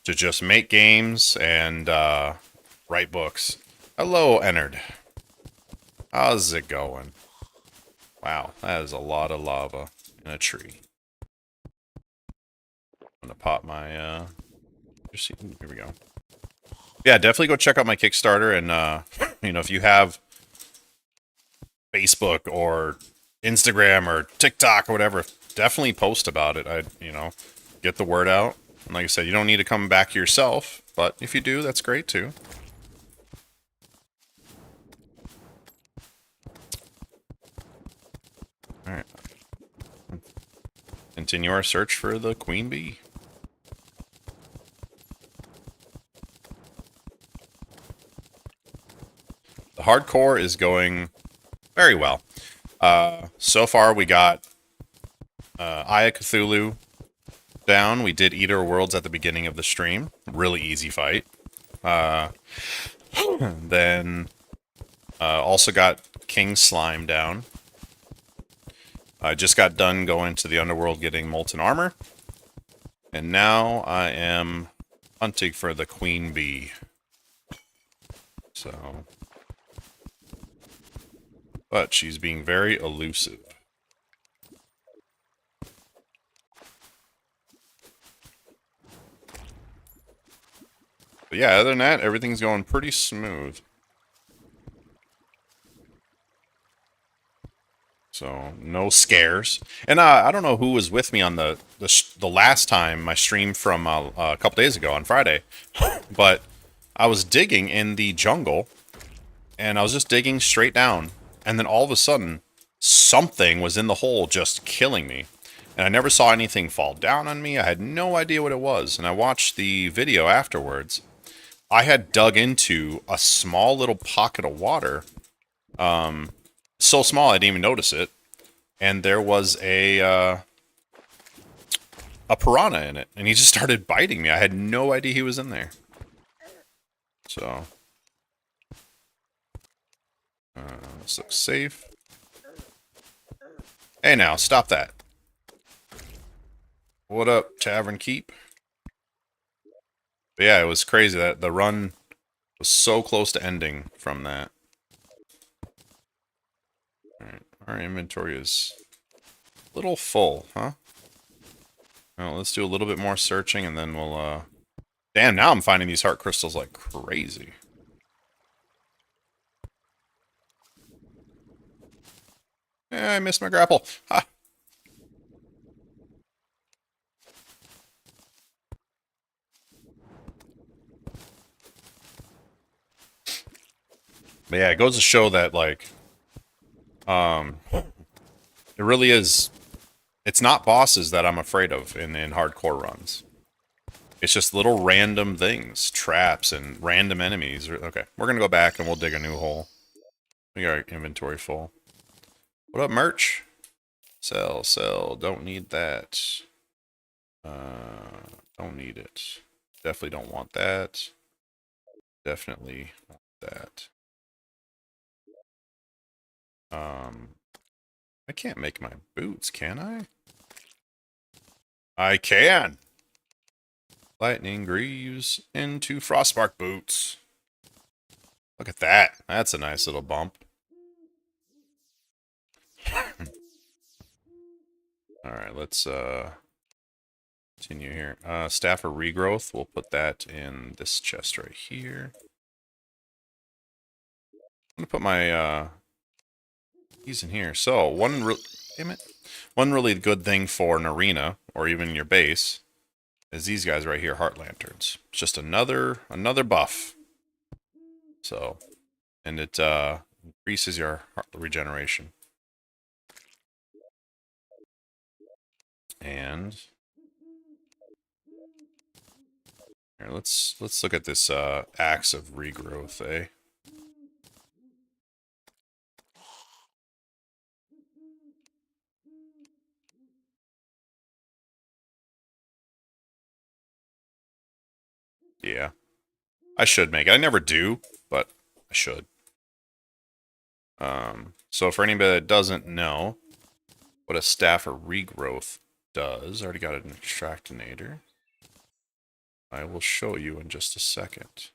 just make games and write books. Hello, Ennard. How's it going? Wow, that is a lot of lava in a tree. I'm gonna pop my here we go. Yeah, definitely go check out my Kickstarter, and you know, if you have Facebook or Instagram or TikTok or whatever, definitely post about it. You know, get the word out. And like I said, you don't need to come back yourself, but if you do, that's great too. All right. Continue our search for the queen bee. The hardcore is going very well. So far, we got Eye of Cthulhu down. We did Eater Worlds at the beginning of the stream. Really easy fight. Then also got King Slime down. I just got done going to the Underworld getting Molten Armor. And now I am hunting for the Queen Bee. So... but she's being very elusive. But yeah, other than that, everything's going pretty smooth. So, no scares. And I don't know who was with me on the last time, my stream from a couple days ago on Friday. But I was digging in the jungle, and I was just digging straight down. And then all of a sudden, something was in the hole just killing me. And I never saw anything fall down on me. I had no idea what it was. And I watched the video afterwards. I had dug into a small little pocket of water. So small I didn't even notice it. And there was a piranha in it. And he just started biting me. I had no idea he was in there. So... this looks safe. Hey now, stop that. What up, Tavern Keep? But yeah, it was crazy that the run was so close to ending from that. Alright, our inventory is a little full, huh? Well, let's do a little bit more searching and then we'll, damn, now I'm finding these heart crystals like crazy. I missed my grapple. Ha! But yeah, it goes to show that, like, it really is, it's not bosses that I'm afraid of in hardcore runs. It's just little random things, traps and random enemies. Okay, we're gonna go back and we'll dig a new hole. We got our inventory full. What up, merch? Sell, sell. Don't need that. Don't need it. Definitely don't want that. Definitely want that. I can't make my boots, can I? I can! Lightning Greaves into Frostmark boots. Look at that. That's a nice little bump. Alright, let's continue here. Staff of Regrowth, we'll put that in this chest right here. I'm gonna put my these in here. So one really good thing for an arena or even your base is these guys right here, Heart Lanterns. It's just another buff. So, and it increases your heart regeneration. And here, let's look at this axe of regrowth, eh? Yeah. I should make it. I never do, but I should. So for anybody that doesn't know what a staff of regrowth does, I already got an extractinator. I will show you in just a second.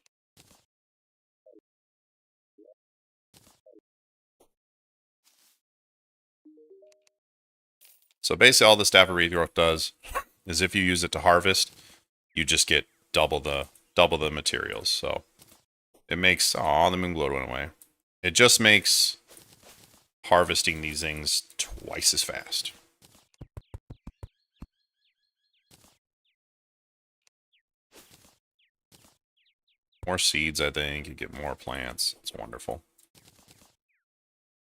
So basically all the staff of regrowth does is if you use it to harvest, you just get double the materials. So it makes, oh, the moon glow went away. It just makes harvesting these things twice as fast. More seeds, I think. You get more plants. It's wonderful.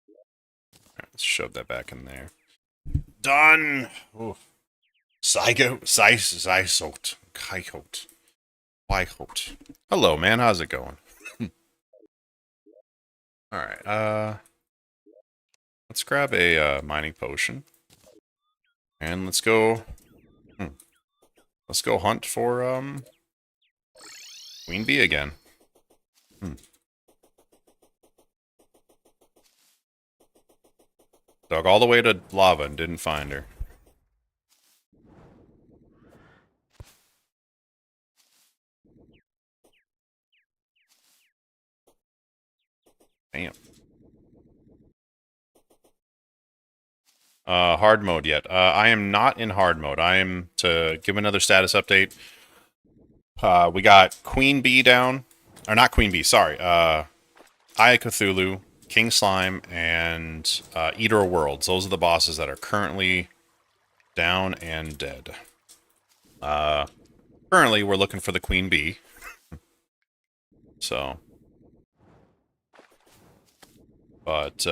All right, let's shove that back in there. Done! Oof. Zygote. Wycote. Hello, man. How's it going? Alright, let's grab a mining potion. And let's go... Let's go hunt for, Queen Bee again. Dug all the way to lava and didn't find her. Damn. Hard mode yet. I am not in hard mode. I am, to give another status update, we got Queen Bee down. Or not Queen Bee, sorry. Eye of Cthulhu, King Slime, and Eater of Worlds. Those are the bosses that are currently down and dead. Currently, we're looking for the Queen Bee. So. But,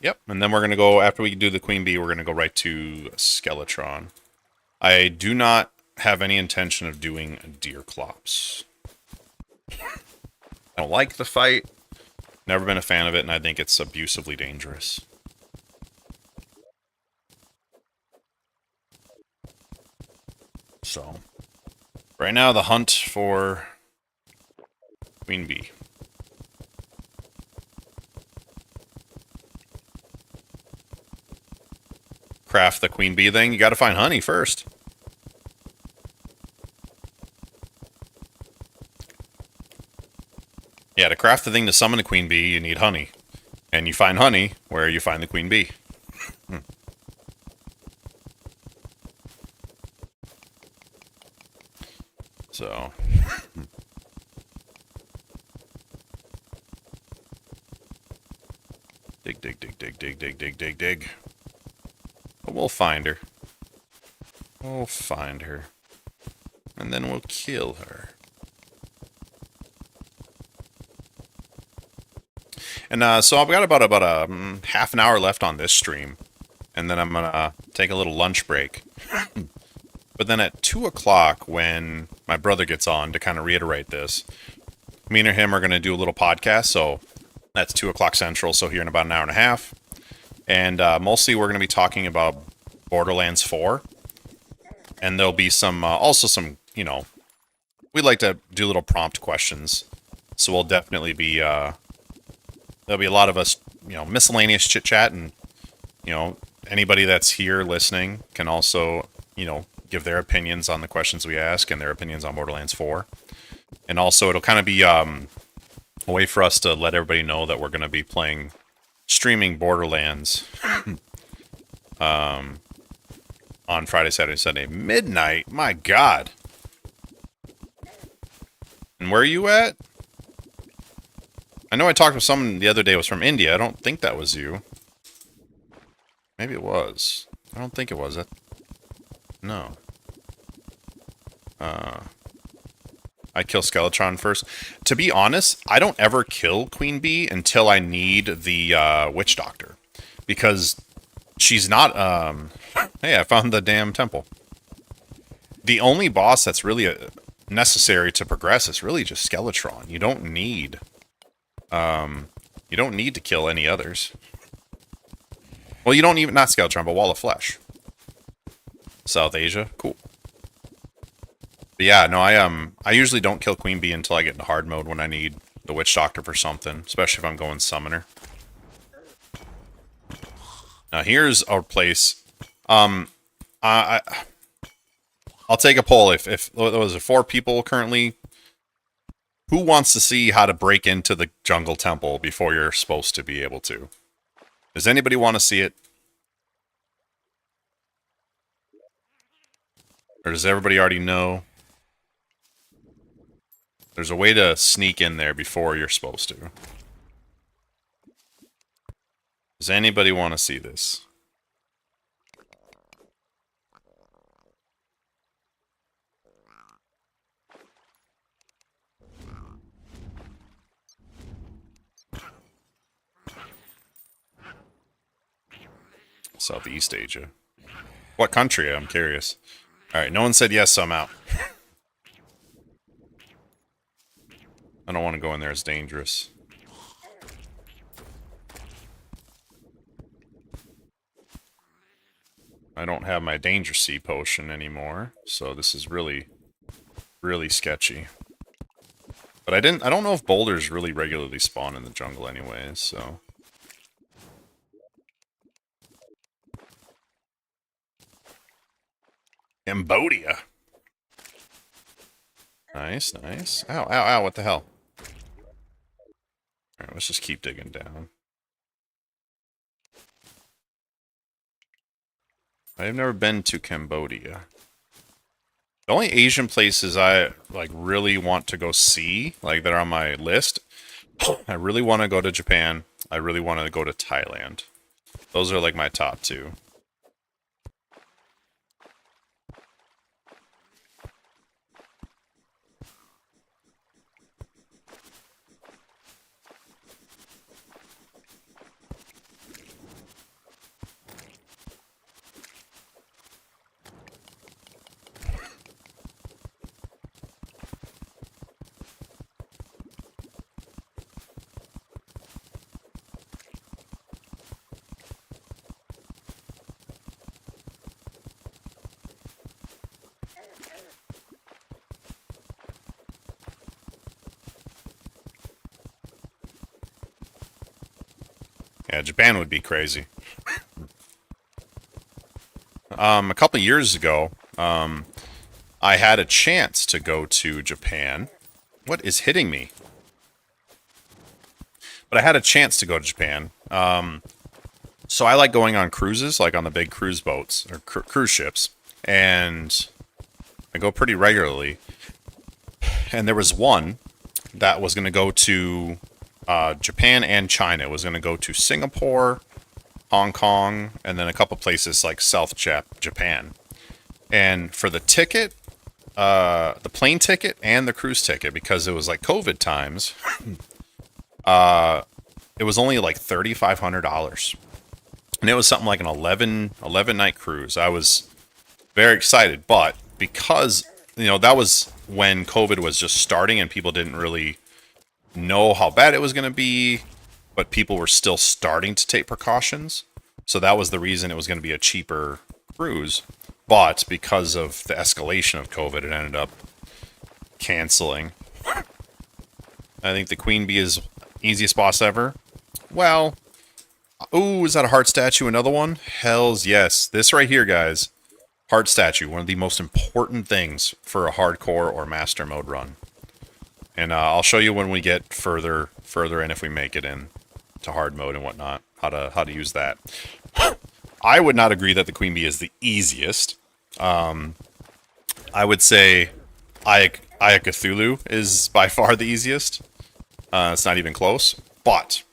yep. And then we're going to go, after we do the Queen Bee, we're going to go right to Skeletron. I do not have any intention of doing Deer Clops. I don't like the fight. Never been a fan of it, and I think it's abusively dangerous. So, right now, the hunt for Queen Bee. Craft the Queen Bee thing, you gotta find honey first. Yeah, to craft the thing to summon the Queen Bee, you need honey. And you find honey where you find the Queen Bee. So. Dig, dig, dig, dig, dig, dig, dig, dig, dig. But we'll find her. We'll find her. And then we'll kill her. And so I've got about a half an hour left on this stream. And then I'm going to take a little lunch break. But then at 2 o'clock, when my brother gets on, to kind of reiterate this, me and him are going to do a little podcast. So that's 2 o'clock Central, so here in about an hour and a half. And mostly we're going to be talking about Borderlands 4. And there'll be some, also some, you know, we like to do little prompt questions. So we'll definitely be, there'll be a lot of us, you know, miscellaneous chit-chat. And, you know, anybody that's here listening can also, you know, give their opinions on the questions we ask and their opinions on Borderlands 4. And also it'll kind of be a way for us to let everybody know that we're going to be streaming Borderlands on Friday, Saturday, Sunday, midnight. My God. And where are you at? I know I talked with someone the other day who was from India. I don't think that was you. Maybe it was. I don't think it was. No. I kill Skeletron first. To be honest, I don't ever kill Queen Bee until I need the Witch Doctor. Because she's not, Hey, I found the damn temple. The only boss that's really necessary to progress is really just Skeletron. You don't need to kill any others. Well, you don't even, not Skeletron, but Wall of Flesh. South Asia, cool. But yeah, no, I usually don't kill Queen Bee until I get into hard mode when I need the Witch Doctor for something, especially if I'm going Summoner. Now here's our place. I'll take a poll. If there was 4 people currently, who wants to see how to break into the jungle temple before you're supposed to be able to? Does anybody want to see it? Or does everybody already know? There's a way to sneak in there before you're supposed to. Does anybody want to see this? Southeast Asia. What country? I'm curious. Alright, no one said yes, so I'm out. I don't want to go in there, it's dangerous. I don't have my Danger Sea potion anymore, so this is really, really sketchy. But I don't know if boulders really regularly spawn in the jungle anyways, so... Cambodia! Nice, nice. Ow, ow, ow, what the hell? Alright, let's just keep digging down. I've never been to Cambodia. The only Asian places I, like, really want to go see, like, that are on my list, I really want to go to Japan. I really want to go to Thailand. Those are, like, my top 2. Yeah, Japan would be crazy. A couple years ago, I had a chance to go to Japan. What is hitting me? But I had a chance to go to Japan. So I like going on cruises, like on the big cruise boats, or cruise ships. And I go pretty regularly. And there was one that was going to go to Japan and China. It was going to go to Singapore, Hong Kong, and then a couple places like South Japan. And for the ticket, the plane ticket and the cruise ticket, because it was like COVID times, it was only like $3,500. And it was something like an 11 night cruise. I was very excited, but because, you know, that was when COVID was just starting and people didn't really know how bad it was going to be, but people were still starting to take precautions. So that was the reason it was going to be a cheaper cruise. But because of the escalation of COVID, it ended up canceling. I think the Queen Bee is easiest boss ever. Well, ooh, is that a heart statue? Another one? Hells yes. This right here, guys. Heart statue, one of the most important things for a hardcore or master mode run. And I'll show you when we get further in, if we make it in to hard mode and whatnot, how to use that. I would not agree that the Queen Bee is the easiest. I would say Aya Cthulhu is by far the easiest. It's not even close. But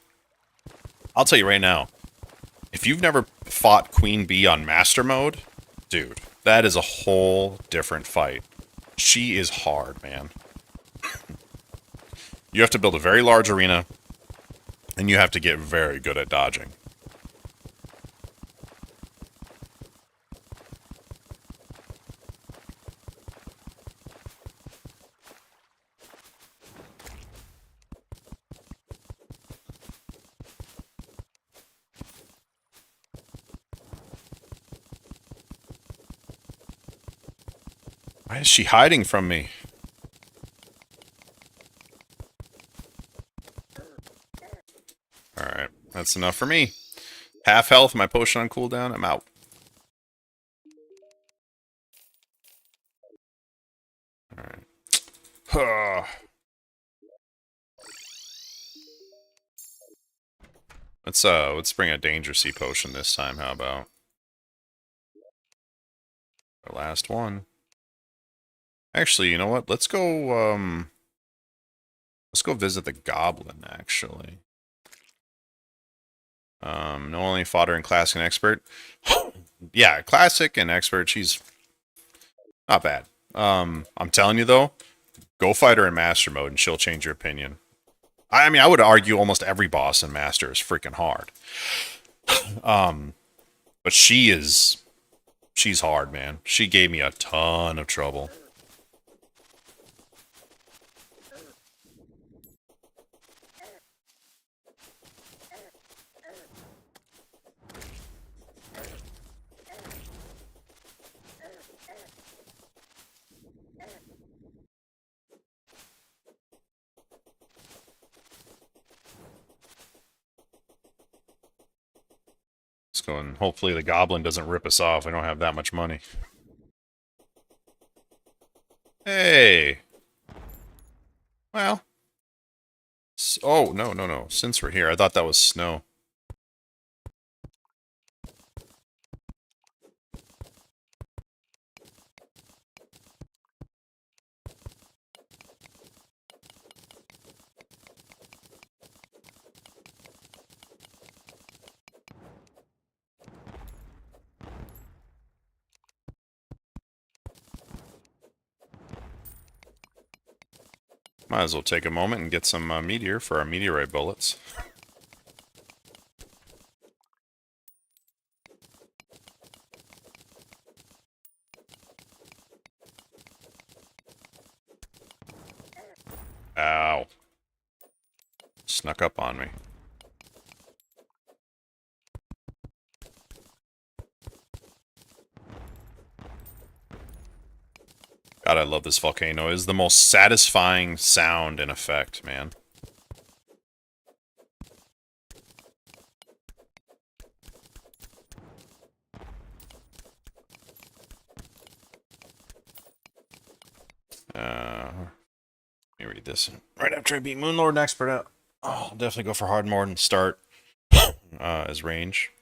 I'll tell you right now, if you've never fought Queen Bee on master mode, dude, that is a whole different fight. She is hard, man. You have to build a very large arena, and you have to get very good at dodging. Why is she hiding from me? Alright, that's enough for me. Half health, my potion on cooldown, I'm out. Alright. Let's bring a Danger Sea potion this time, how about? Our last one. Actually, you know what? Let's go visit the goblin, actually. No, only fodder in classic and expert. Yeah, classic and expert, she's not bad. I'm telling you though, go fight her in master mode and she'll change your opinion. I mean, I would argue almost every boss in master is freaking hard. But she's hard, man. She gave me a ton of trouble. Let's go and hopefully the goblin doesn't rip us off. We don't have that much money. Hey. Well. Oh, no. Since we're here, I thought that was snow. Might as well take a moment and get some meteor for our meteorite bullets. Ow. Snuck up on me. God, I love this volcano. It is the most satisfying sound and effect, man. Let me read this. Right after I beat Moonlord and Expert out. Oh, I'll definitely go for hard mode and start as range.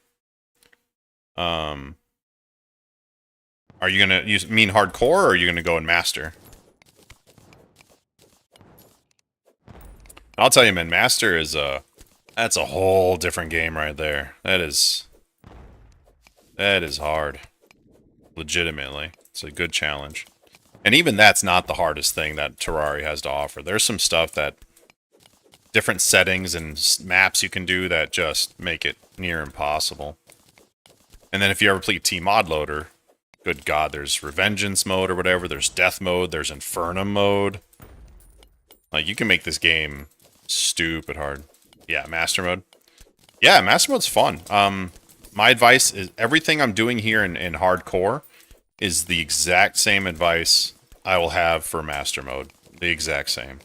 Are you mean hardcore, or are you gonna go and master? I'll tell you, man, master is that's a whole different game right there. That is hard. Legitimately. It's a good challenge. And even that's not the hardest thing that Terraria has to offer. There's some stuff that different settings and maps you can do that just make it near impossible. And then if you ever play T-Mod Loader, good God, there's Revengeance mode or whatever, there's Death mode, there's Infernum mode. Like, you can make this game stupid hard. Yeah, Master mode. Yeah, Master mode's fun. My advice is, everything I'm doing here in hardcore is the exact same advice I will have for Master mode. The exact same.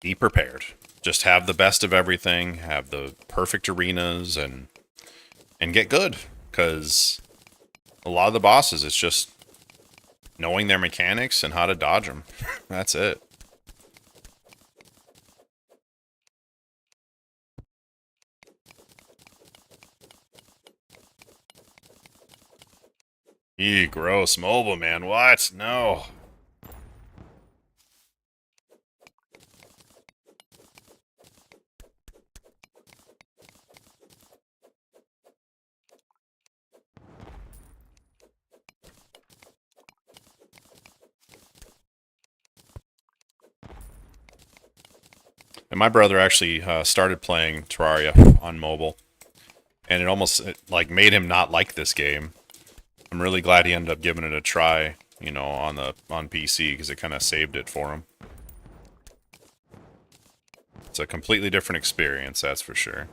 Be prepared. Just have the best of everything, have the perfect arenas, and get good. Because a lot of the bosses, it's just knowing their mechanics and how to dodge them. That's it. Eee, gross. Mobile, man. What? No. And my brother actually started playing Terraria on mobile, and it almost like made him not like this game. I'm really glad he ended up giving it a try, you know, on PC, because it kind of saved it for him. It's a completely different experience, that's for sure.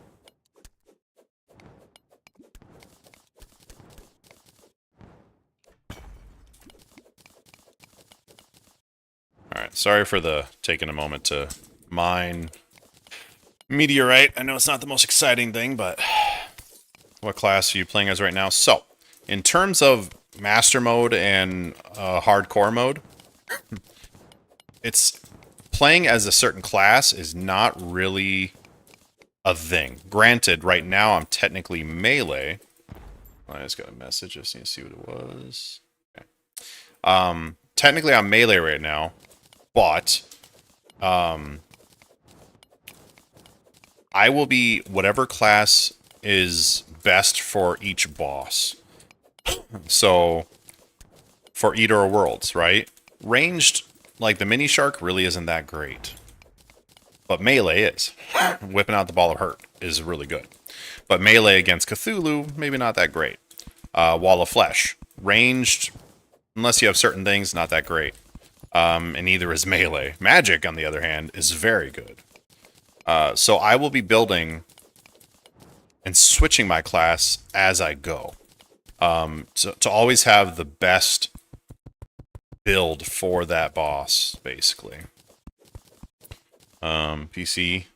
Alright, sorry for the taking a moment to mine meteorite. I know it's not the most exciting thing, but what class are you playing as right now? So, in terms of master mode and hardcore mode, it's playing as a certain class is not really a thing. Granted, right now I'm technically melee. I just got a message. I just need to see what it was. Okay. Technically I'm melee right now, but I will be whatever class is best for each boss. So, for Eater of Worlds, right? Ranged, like the mini shark, really isn't that great. But melee is. Whipping out the ball of hurt is really good. But melee against Cthulhu, maybe not that great. Wall of Flesh. Ranged, unless you have certain things, not that great. And neither is melee. Magic, on the other hand, is very good. So I will be building and switching my class as I go. To always have the best build for that boss, basically. PC,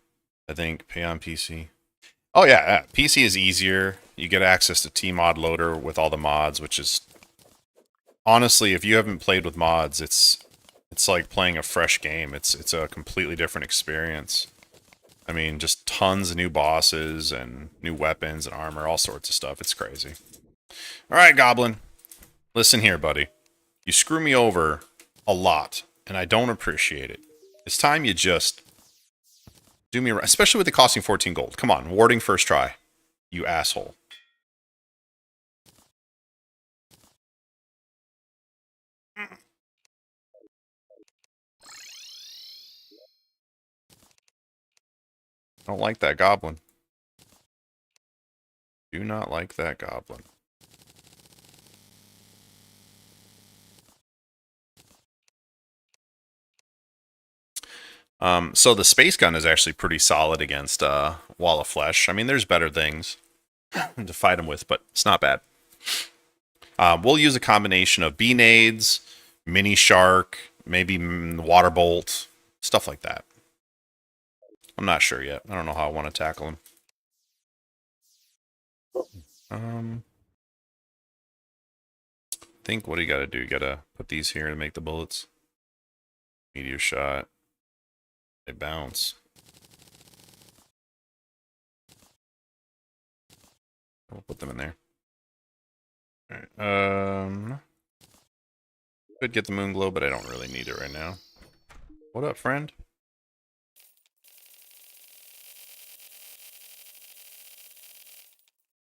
I think, pay on PC. Oh yeah, PC is easier. You get access to Tmod Loader with all the mods, which is... Honestly, if you haven't played with mods, it's like playing a fresh game. It's a completely different experience. I mean, just tons of new bosses and new weapons and armor, all sorts of stuff. It's crazy. Alright, Goblin. Listen here, buddy. You screw me over a lot, and I don't appreciate it. It's time you just do me right, especially with it costing 14 gold. Come on, warding first try, you asshole. I don't like that goblin. Do not like that goblin. So the space gun is actually pretty solid against Wall of Flesh. I mean, there's better things to fight him with, but it's not bad. We'll use a combination of B-nades, mini shark, maybe water bolt, stuff like that. I'm not sure yet. I don't know how I want to tackle him. I think what do you got to do? You got to put these here to make the bullets. Meteor shot. They bounce. We'll put them in there. Alright, could get the moon glow, but I don't really need it right now. What up, friend?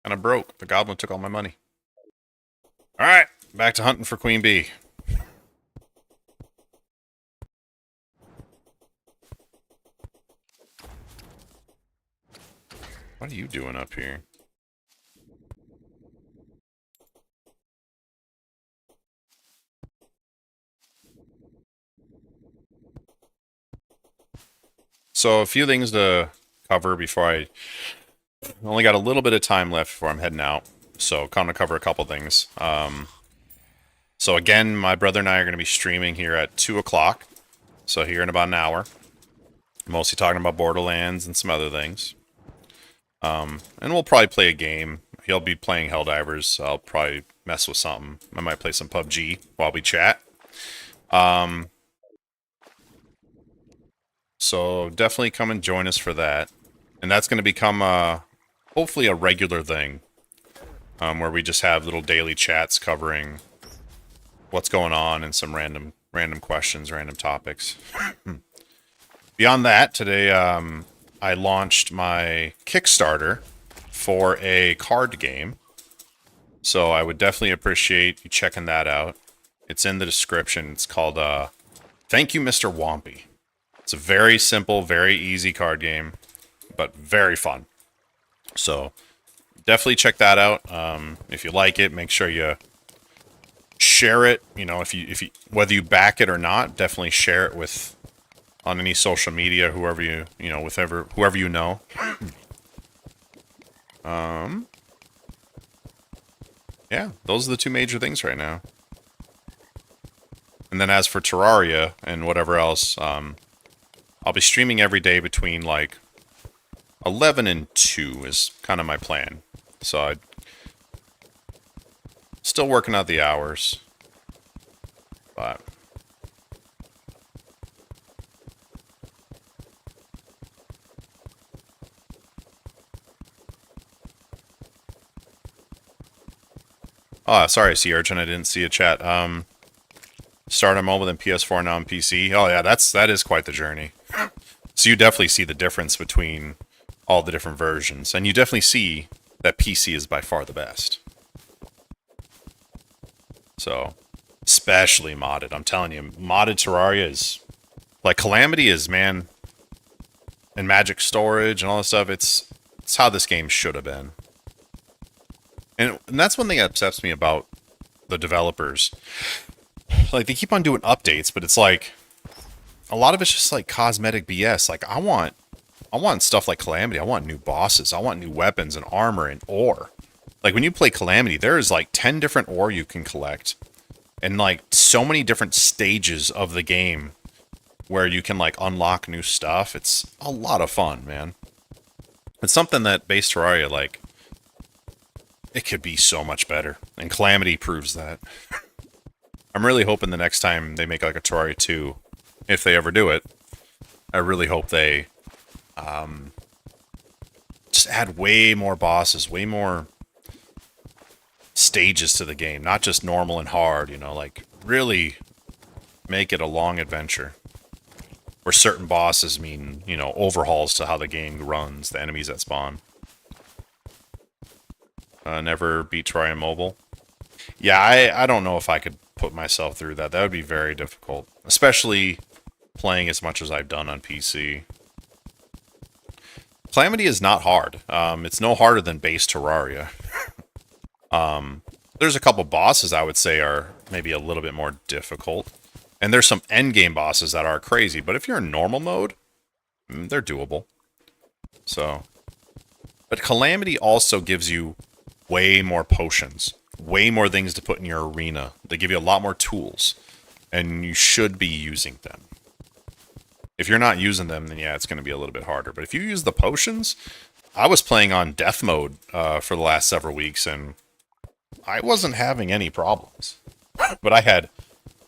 Kinda broke. The goblin took all my money. Alright, back to hunting for Queen Bee. What are you doing up here? So a few things to cover before I only got a little bit of time left before I'm heading out. So kind of cover a couple things. So again, my brother and I are going to be streaming here at 2 o'clock. So here in about an hour. Mostly talking about Borderlands and some other things. And we'll probably play a game. He'll be playing Helldivers, so I'll probably mess with something. I might play some PUBG while we chat. So definitely come and join us for that. And that's going to become, hopefully a regular thing. Where we just have little daily chats covering what's going on and some random questions, random topics. Beyond that, today I launched my Kickstarter for a card game. So I would definitely appreciate you checking that out. It's in the description. It's called Thank You, Mr. Whompy. It's a very simple, very easy card game, but very fun. So definitely check that out. If you like it, make sure you share it. You know, if you whether you back it or not, definitely share it with on any social media, whoever you know, whoever you know. Yeah, those are the two major things right now. And then as for Terraria and whatever else, I'll be streaming every day between like 11 and 2 is kind of my plan. So I'm still working out the hours. But oh, sorry, Sea Urchin, I didn't see a chat. Start on mobile, then PS4, now on PC. Oh yeah, that is quite the journey. So you definitely see the difference between all the different versions, and you definitely see that PC is by far the best. So, especially modded. I'm telling you, modded Terraria is like Calamity is, man, and Magic Storage and all this stuff. It's how this game should have been. And that's one thing that upsets me about the developers. Like, they keep on doing updates, but it's like a lot of it's just like cosmetic BS. Like, I want stuff like Calamity. I want new bosses. I want new weapons and armor and ore. Like, when you play Calamity, there is like 10 different ore you can collect. And like so many different stages of the game where you can like unlock new stuff. It's a lot of fun, man. It's something that base Terraria, like, it could be so much better. And Calamity proves that. I'm really hoping the next time they make like a Terraria 2, if they ever do it, I really hope they just add way more bosses, way more stages to the game, not just normal and hard, you know, like really make it a long adventure where certain bosses mean, you know, overhauls to how the game runs, the enemies that spawn. Never beat Terraria Mobile. Yeah, I don't know if I could put myself through that. That would be very difficult, especially playing as much as I've done on PC. Calamity is not hard. It's no harder than base Terraria. There's a couple bosses I would say are maybe a little bit more difficult. And there's some endgame bosses that are crazy. But if you're in normal mode, they're doable. So, but Calamity also gives you way more potions. Way more things to put in your arena. They give you a lot more tools. And you should be using them. If you're not using them, then yeah, it's going to be a little bit harder. But if you use the potions, I was playing on death mode for the last several weeks, and I wasn't having any problems. But I had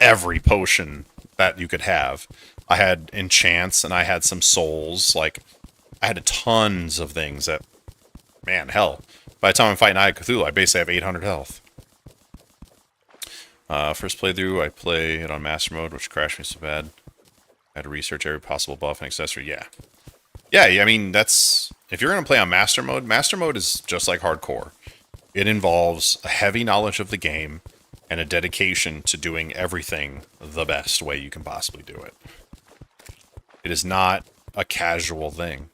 every potion that you could have. I had enchants, and I had some souls. Like, I had tons of things that, man, hell. By the time I'm fighting Eye of Cthulhu, I basically have 800 health. First playthrough, I play it on Master Mode, which crashed me so bad. I had to research every possible buff and accessory. Yeah. Yeah, I mean, that's... If you're going to play on Master Mode is just like Hardcore. It involves a heavy knowledge of the game and a dedication to doing everything the best way you can possibly do it. It is not a casual thing.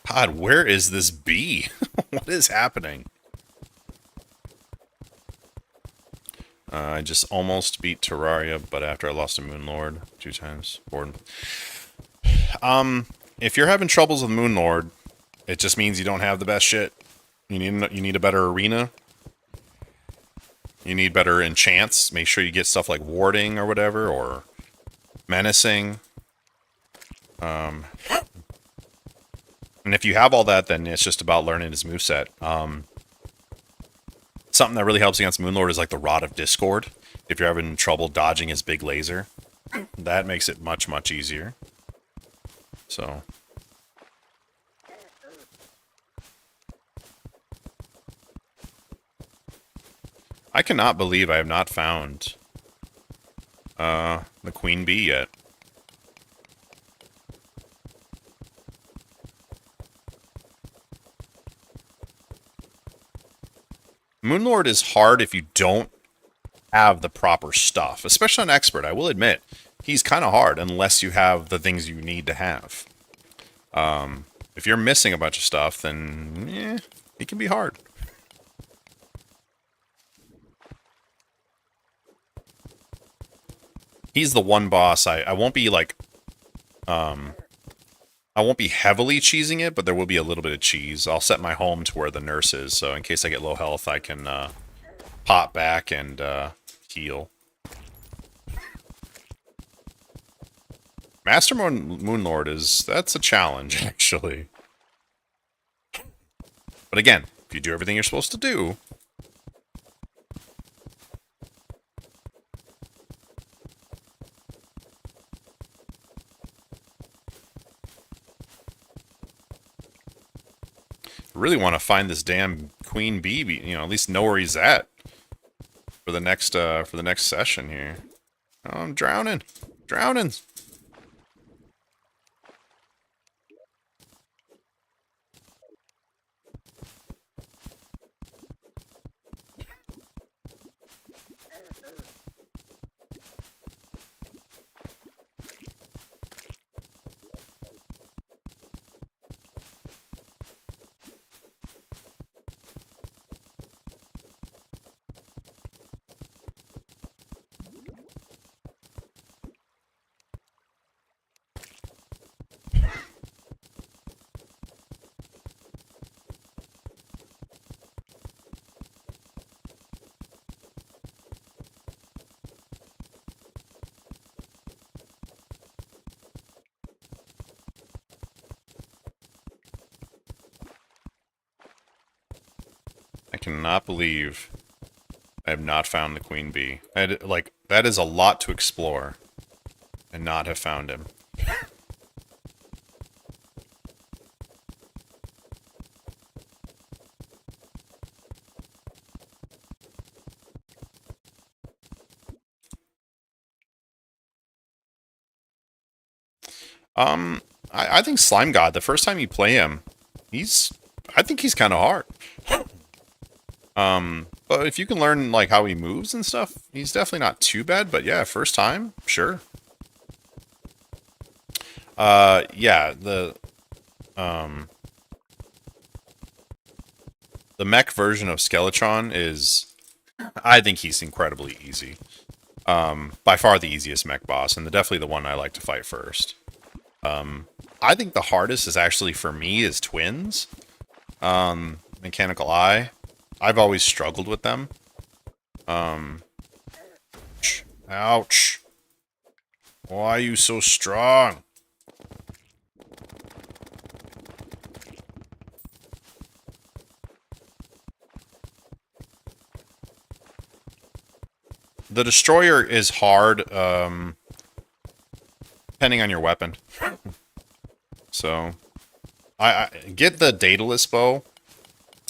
God, where is this bee? What is happening? I just almost beat Terraria, but after I lost to Moonlord 2 times. Bored. If you're having troubles with Moonlord, it just means you don't have the best shit. You need a better arena. You need better enchants. Make sure you get stuff like warding or whatever, or menacing. And if you have all that, then it's just about learning his moveset. Something that really helps against Moonlord is like the Rod of Discord. If you're having trouble dodging his big laser, that makes it much, much easier. So. I cannot believe I have not found the Queen Bee yet. Moonlord is hard if you don't have the proper stuff, especially an expert. I will admit, he's kind of hard unless you have the things you need to have. If you're missing a bunch of stuff, then he can be hard. He's the one boss I won't be like I won't be heavily cheesing it, but there will be a little bit of cheese. I'll set my home to where the nurse is, so in case I get low health, I can pop back and heal. Master Moonlord that's a challenge, actually. But again, if you do everything you're supposed to do... really want to find this damn Queen Bee, you know, at least know where he's at for the next session here. Oh, I'm drowning. Drowning. I cannot believe I have not found the Queen Bee. Like, that is a lot to explore and not have found him. I think Slime God, the first time you play him, I think he's kind of hard. But if you can learn, like, how he moves and stuff, he's definitely not too bad, but yeah, first time, sure. Yeah, the mech version of Skeletron is, I think he's incredibly easy. By far the easiest mech boss, and definitely the one I like to fight first. I think the hardest is actually, for me, is Twins. Mechanical Eye. I've always struggled with them. Ouch. Why are you so strong? The Destroyer is hard, depending on your weapon. So, I get the Daedalus bow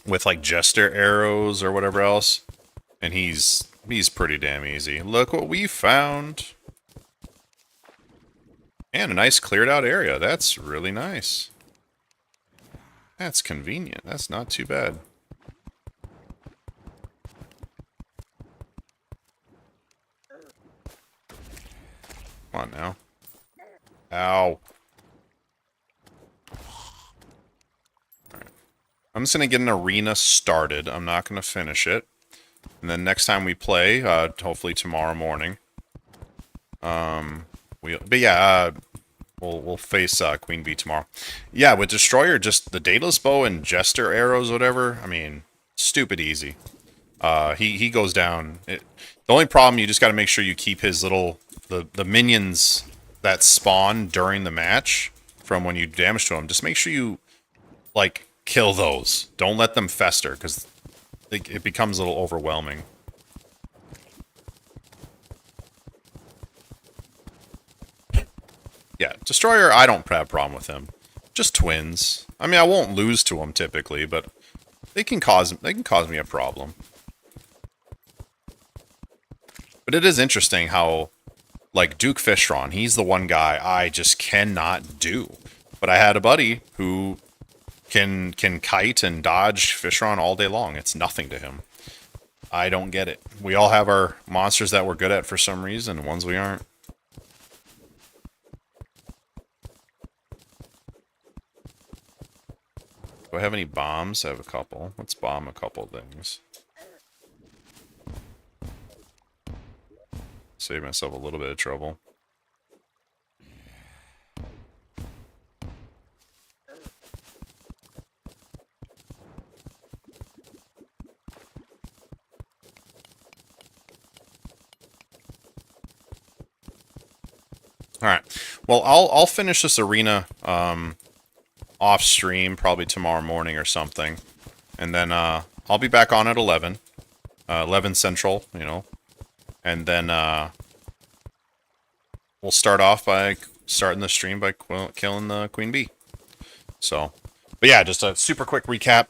with, like, Jester arrows or whatever else, and he's pretty damn easy. Look what we found! And a nice cleared out area. That's really nice. That's convenient. That's not too bad. Come on now. Ow. Alright. I'm just going to get an arena started. I'm not going to finish it. And then next time we play, hopefully tomorrow morning, we'll face Queen Bee tomorrow. Yeah, with Destroyer, just the Daedalus bow and Jester arrows, whatever. I mean, stupid easy. He goes down. The only problem, you just got to make sure you keep his little the minions that spawn during the match from when you damage to them. Just make sure you, like, kill those. Don't let them fester, because it becomes a little overwhelming. Yeah, Destroyer, I don't have a problem with him. Just Twins. I mean, I won't lose to them typically, but they can cause me a problem. But it is interesting how, like, Duke Fishron, he's the one guy I just cannot do. But I had a buddy who can kite and dodge Fishron all day long. It's nothing to him. I don't get it. We all have our monsters that we're good at for some reason, and ones we aren't. Do I have any bombs? I have a couple. Let's bomb a couple things. Save myself a little bit of trouble. Well, I'll finish this arena off stream probably tomorrow morning or something, and then I'll be back on at 11, 11 Central, you know, and then we'll start off by starting the stream by killing the Queen Bee. So, but yeah, just a super quick recap.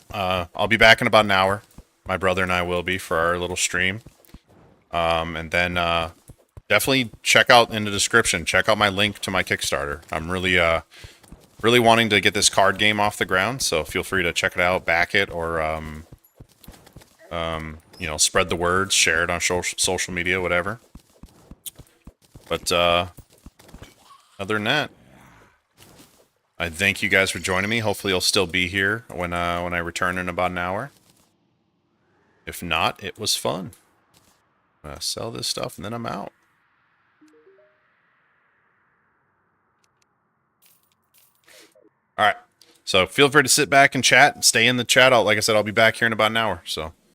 I'll be back in about an hour. My brother and I will be for our little stream. And then definitely check out in the description. Check out my link to my Kickstarter. I'm really really wanting to get this card game off the ground, so feel free to check it out, back it, or you know, spread the word, share it on social media, whatever. But other than that, I thank you guys for joining me. Hopefully, you'll still be here when I return in about an hour. If not, it was fun. I'm gonna sell this stuff and then I'm out. All right. So feel free to sit back and chat. Stay in the chat. Like I said, I'll be back here in about an hour. So.